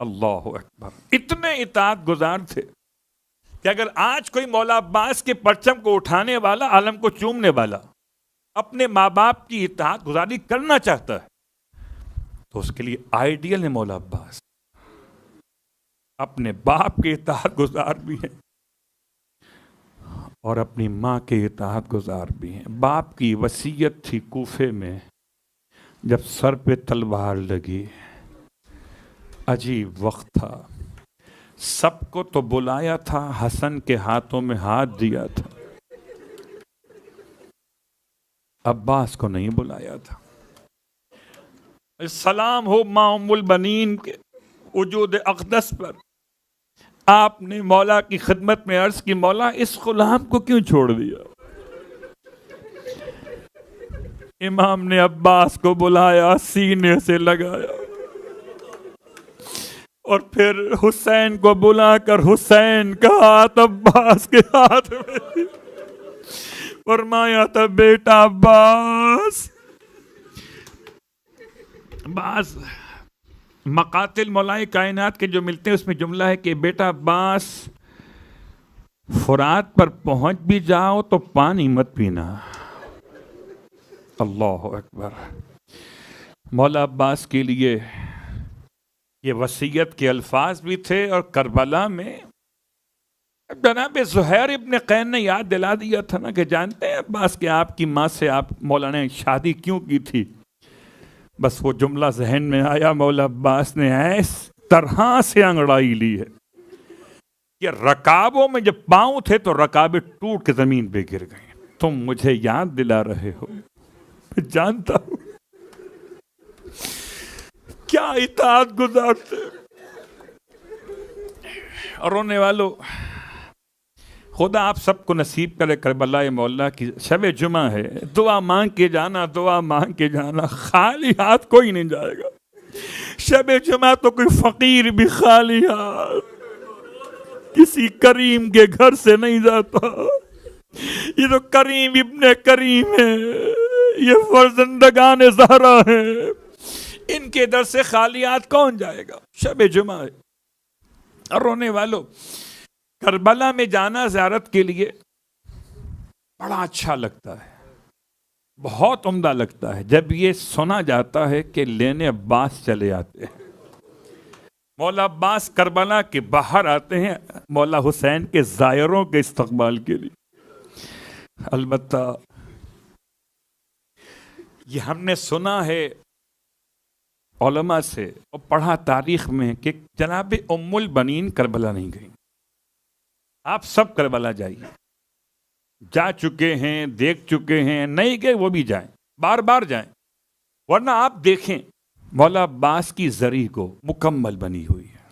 Speaker 1: اللہ اکبر. اتنے اطاعت گزار تھے کہ اگر آج کوئی مولا عباس کے پرچم کو اٹھانے والا، عالم کو چومنے والا اپنے ماں باپ کی اطاعت گزاری کرنا چاہتا ہے تو اس کے لیے آئیڈیل ہے مولا عباس. اپنے باپ کے اطاعت گزار بھی ہیں اور اپنی ماں کے اطاعت گزار بھی ہیں. باپ کی وصیت تھی کوفے میں جب سر پہ تلوار لگی، عجیب وقت تھا. سب کو تو بلایا تھا، حسن کے ہاتھوں میں ہاتھ دیا تھا، عباس کو نہیں بلایا تھا. سلام ہو ماں ام البنین کے وجود اقدس پر. آپ نے مولا کی خدمت میں عرض کی، مولا اس غلام کو کیوں چھوڑ دیا؟ امام نے عباس کو بلایا، سینے سے لگایا، اور پھر حسین کو بلا کر حسین کا ہاتھ عباس کے ہاتھ میں فرمایا تھا بیٹا عباس. بعض مقاتل مولائے کائنات کے جو ملتے ہیں اس میں جملہ ہے کہ بیٹا عباس فرات پر پہنچ بھی جاؤ تو پانی مت پینا. اللہ اکبر. مولا عباس کے لیے یہ وصیت کے الفاظ بھی تھے. اور کربلا میں جناب زہیر ابن قین نے یاد دلا دیا تھا نا کہ جانتے ہیں عباس کہ آپ کی ماں سے آپ مولا نے شادی کیوں کی تھی؟ بس وہ جملہ ذہن میں آیا، مولا عباس نے ایس طرح سے انگڑائی لی ہے کہ رکابوں میں جب پاؤں تھے تو رکابیں ٹوٹ کے زمین پہ گر گئیں. تم مجھے یاد دلا رہے ہو، میں جانتا ہوں کیا اطاعت گزار تھے. رونے والوں، خدا آپ سب کو نصیب کرے کربلا مولا کی شب جمعہ ہے، دعا مانگ کے جانا، دعا مانگ کے جانا، خالی ہاتھ کوئی نہیں جائے گا۔ شب جمعہ تو کوئی فقیر بھی خالی ہاتھ کسی کریم کے گھر سے نہیں جاتا۔ یہ تو کریم ابن کریم ہے، یہ فرزندگان زہرا ہیں، ان کے در سے خالی ہاتھ کون جائے گا؟ شب جمعہ ہے۔ اور رونے والوں، کربلا میں جانا زیارت کے لیے بڑا اچھا لگتا ہے، بہت عمدہ لگتا ہے جب یہ سنا جاتا ہے کہ لینے عباس چلے آتے ہیں، مولا عباس کربلا کے باہر آتے ہیں مولا حسین کے زائروں کے استقبال کے لیے۔ البتہ یہ ہم نے سنا ہے علماء سے اور پڑھا تاریخ میں کہ جناب ام البنین کربلا نہیں گئی۔ آپ سب کربلا جائیے، جا چکے ہیں، دیکھ چکے ہیں، نہیں گئے وہ بھی جائیں، بار بار جائیں، ورنہ آپ دیکھیں مولا عباس کی زری کو مکمل بنی ہوئی ہے،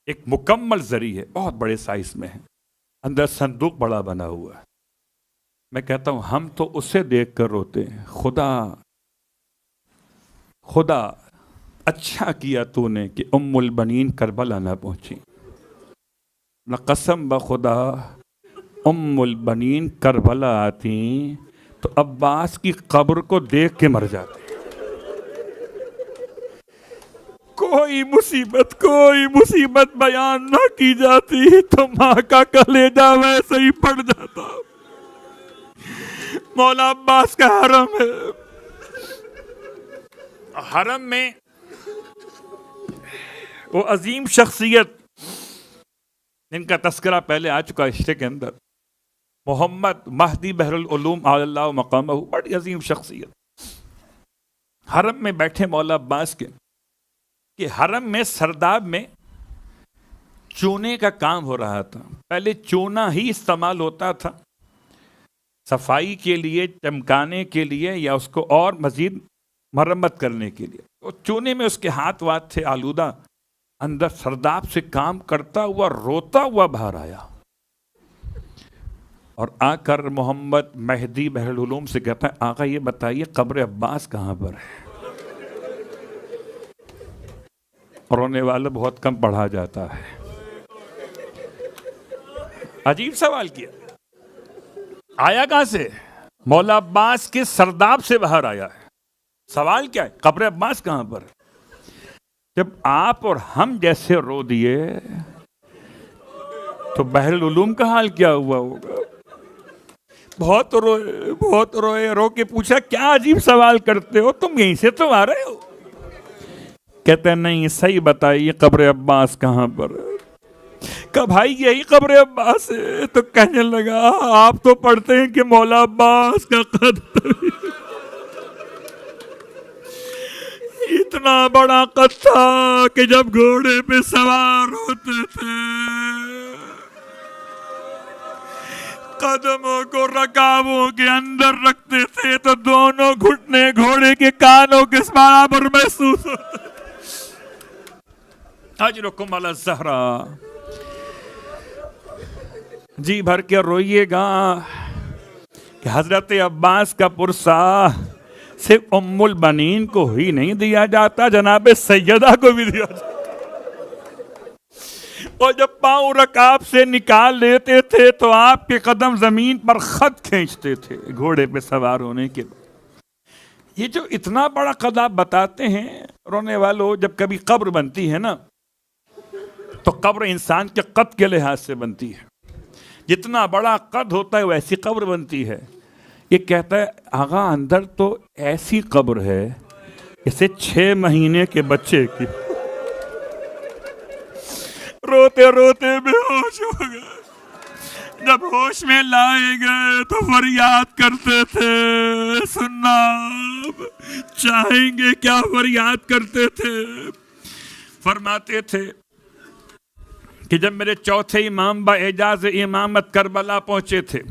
Speaker 1: ایک مکمل زری ہے، بہت بڑے سائز میں ہے، اندر صندوق بڑا بنا ہوا ہے۔ میں کہتا ہوں ہم تو اسے دیکھ کر روتے ہیں، خدا اچھا کیا تو نے کہ ام البنین کربلا نہ پہنچی، نہ قسم بخدا ام البنین کربلا آتی تو عباس کی قبر کو دیکھ کے مر جاتے۔ کوئی مصیبت بیان نہ کی جاتی تو ماں کا کلیجہ ویسے ہی پڑ جاتا۔ مولا عباس کا حرم ہے، حرم میں وہ عظیم شخصیت جن کا تذکرہ پہلے آ چکا رشتے کے اندر، محمد مہدی بحر العلوم علی اللہ مقامہ، بڑی عظیم شخصیت، حرم میں بیٹھے مولا عباس کے کہ حرم میں سرداب میں چونے کا کام ہو رہا تھا۔ پہلے چونا ہی استعمال ہوتا تھا صفائی کے لیے، چمکانے کے لیے، یا اس کو اور مزید مرمت کرنے کے لیے۔ تو چونے میں اس کے ہاتھ وات تھے آلودہ، اندر سرداب سے کام کرتا ہوا روتا ہوا باہر آیا اور آ کر محمد مہدی بحر العلوم سے کہتا ہے آقا یہ بتائیے قبر عباس کہاں پر ہے؟ رونے والا بہت کم پڑھا جاتا ہے۔ عجیب سوال کیا، آیا کہاں سے؟ مولا عباس کے سرداب سے باہر آیا ہے۔ سوال کیا ہے؟ قبر عباس کہاں پر ہے؟ جب آپ اور ہم جیسے رو دیے تو بحر العلوم کا حال کیا ہوا ہوگا؟ بہت روئے، رو کے پوچھا کیا عجیب سوال کرتے ہو، تم یہیں سے تو آ رہے ہو؟ کہتے ہیں نہیں، صحیح بتائیے قبر عباس کہاں پر ہے؟ کہ بھائی یہی قبر عباس ہے۔ تو کہنے لگا آپ تو پڑھتے ہیں کہ مولا عباس کا قد اتنا بڑا قد تھا کہ جب گھوڑے پہ سوار ہوتے تھے قدموں کو رکابوں کے اندر رکھتے تھے تو دونوں گھٹنے گھوڑے کے کانوں کے برابر محسوس ہوتے تھے۔ اجرکم علی الزہرا، جی بھر کے روئیے گا کہ حضرت عباس کا پرسہ صرف ام البنین کو ہی نہیں دیا جاتا، جناب سیدہ کو بھی دیا جاتا۔ اور جب پاؤں رکاب سے نکال لیتے تھے تو آپ کے قدم زمین پر خط کھینچتے تھے گھوڑے پہ سوار ہونے کے بعد۔ یہ جو اتنا بڑا قد آپ بتاتے ہیں رونے والوں، جب کبھی قبر بنتی ہے نا تو قبر انسان کے قد کے لحاظ سے بنتی ہے، جتنا بڑا قد ہوتا ہے ویسی قبر بنتی ہے۔ یہ کہتا ہے آغا اندر تو ایسی قبر ہے جیسے 6 مہینے کے بچے کی۔ روتے روتے بے ہوش ہو گئے، جب ہوش میں لائے گئے تو فریاد کرتے تھے، سننا چاہیں گے کیا فریاد کرتے تھے؟ فرماتے تھے کہ جب میرے چوتھے امام با اعجاز امامت کربلا پہنچے تھے،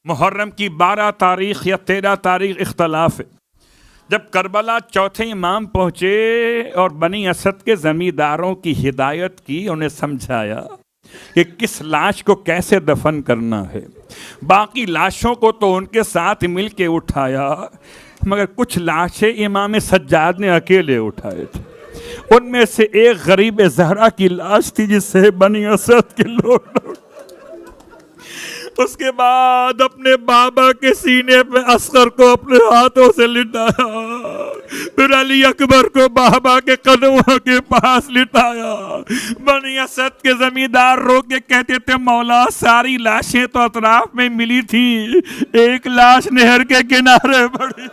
Speaker 1: محرم کی 12 تاریخ یا 13 تاریخ اختلاف ہے، جب کربلا چوتھے امام پہنچے اور بنی اسد کے زمینداروں کی ہدایت کی، انہیں سمجھایا کہ کس لاش کو کیسے دفن کرنا ہے. باقی لاشوں کو تو ان کے ساتھ مل کے اٹھایا، مگر کچھ لاشیں امام سجاد نے اکیلے اٹھائے تھے. ان میں سے ایک غریب زہرا کی لاش تھی جسے بنی اسد کے لوگ. اس کے بعد اپنے بابا کے سینے پہ اصغر کو اپنے ہاتھوں سے لٹایا، پھر علی اکبر کو بابا کے قدموں کے پاس لٹایا. بنی اسد کے زمیندار رو کے کہتے تھے مولا ساری لاشیں تو اطراف میں ملی تھیں، ایک لاش نہر کے کنارے پڑی،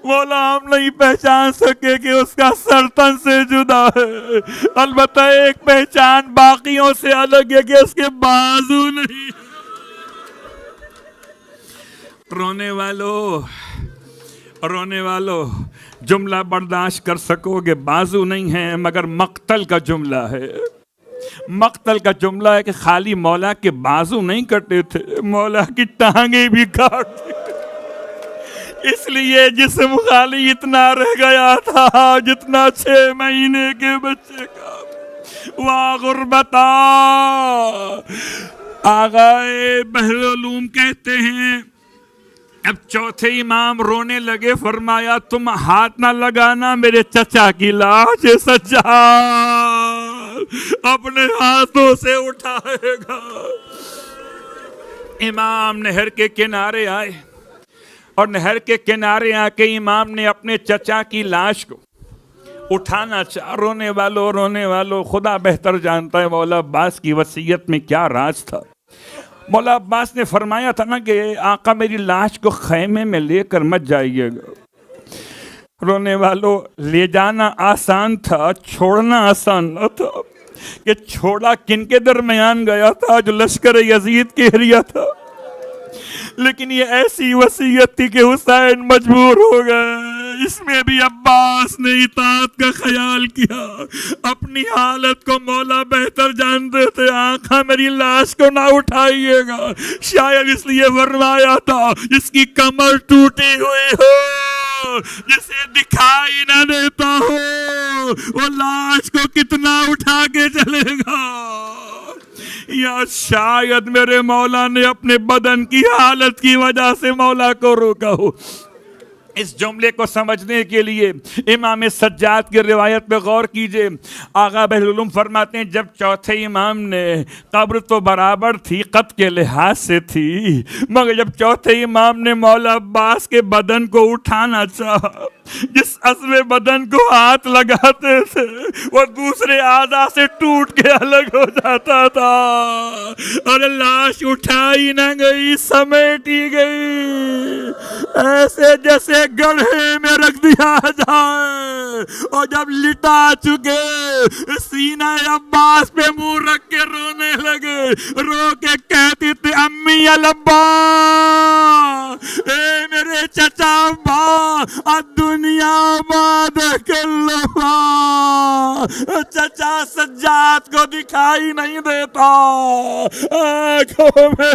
Speaker 1: مولا ہم نہیں پہچان سکے کہ اس کا سر تن سے جدا ہے. البتہ ایک پہچان باقیوں سے الگ ہے کہ اس کے بازو نہیں. رونے والو جملہ برداشت کر سکو گے، بازو نہیں ہے مگر مقتل کا جملہ ہے. مقتل کا جملہ ہے کہ خالی مولا کے بازو نہیں کٹے تھے، مولا کی ٹانگیں بھی کاٹ دی. اس لیے جسم خالی اتنا رہ گیا تھا جتنا 6 مہینے کے بچے کا. واہ غربتا. آغائے بحر علوم کہتے ہیں اب چوتھے امام رونے لگے، فرمایا تم ہاتھ نہ لگانا، میرے چچا کی لاش سجاد اپنے ہاتھوں سے اٹھائے گا. امام نہر کے کنارے آئے اور نہر کے کنارے آ کے امام نے اپنے چچا کی لاش کو اٹھانا چاہا. رونے والو خدا بہتر جانتا ہے مولا عباس کی وصیت میں کیا راز تھا. مولا عباس نے فرمایا تھا نا کہ آقا میری لاش کو خیمے میں لے کر مت جائیے گا. رونے والو لے جانا آسان تھا، چھوڑنا آسان نہ تھا. کہ چھوڑا کن کے درمیان گیا تھا؟ جو لشکر یزید کے ایریا تھا. لیکن یہ ایسی وصیت تھی کہ حسین مجبور ہو گئے. اس میں بھی عباس نے اطاعت کا خیال کیا. اپنی حالت کو مولا بہتر جانتے تھے. آقا میری لاش کو نہ اٹھائیے گا. شاید اس لیے فرمایا تھا جس کی کمر ٹوٹی ہوئی ہو، جسے دکھائی نہ دیتا ہو، وہ لاش کو کتنا اٹھا کے چلے گا. یا شاید میرے مولا نے اپنے بدن کی حالت کی وجہ سے مولا کو روکا ہو. اس جملے کو سمجھنے کے لیے امام سجاد کی روایت پہ غور کیجئے. آغا بحر العلوم فرماتے ہیں جب چوتھے امام نے، قبر تو برابر تھی قد کے لحاظ سے تھی، مگر جب چوتھے امام نے مولا عباس کے بدن کو اٹھانا چاہا، جس عضو بدن کو ہاتھ لگاتے تھے وہ دوسرے اعضاء سے ٹوٹ کے الگ ہو جاتا تھا، اور لاش اٹھائی نہ گئی، سمیٹی گئی، ایسے جیسے گڑھے میں رکھ دیا جائے. اور جب لٹا چکے سینہ عباس پہ منہ رکھ کے رونے لگے، رو کے کہتی تھی امی الابا، اے میرے چچا ابا، دنیا بعد اللہ. چچا سجاد کو دکھائی نہیں دیتا، آنکھوں میں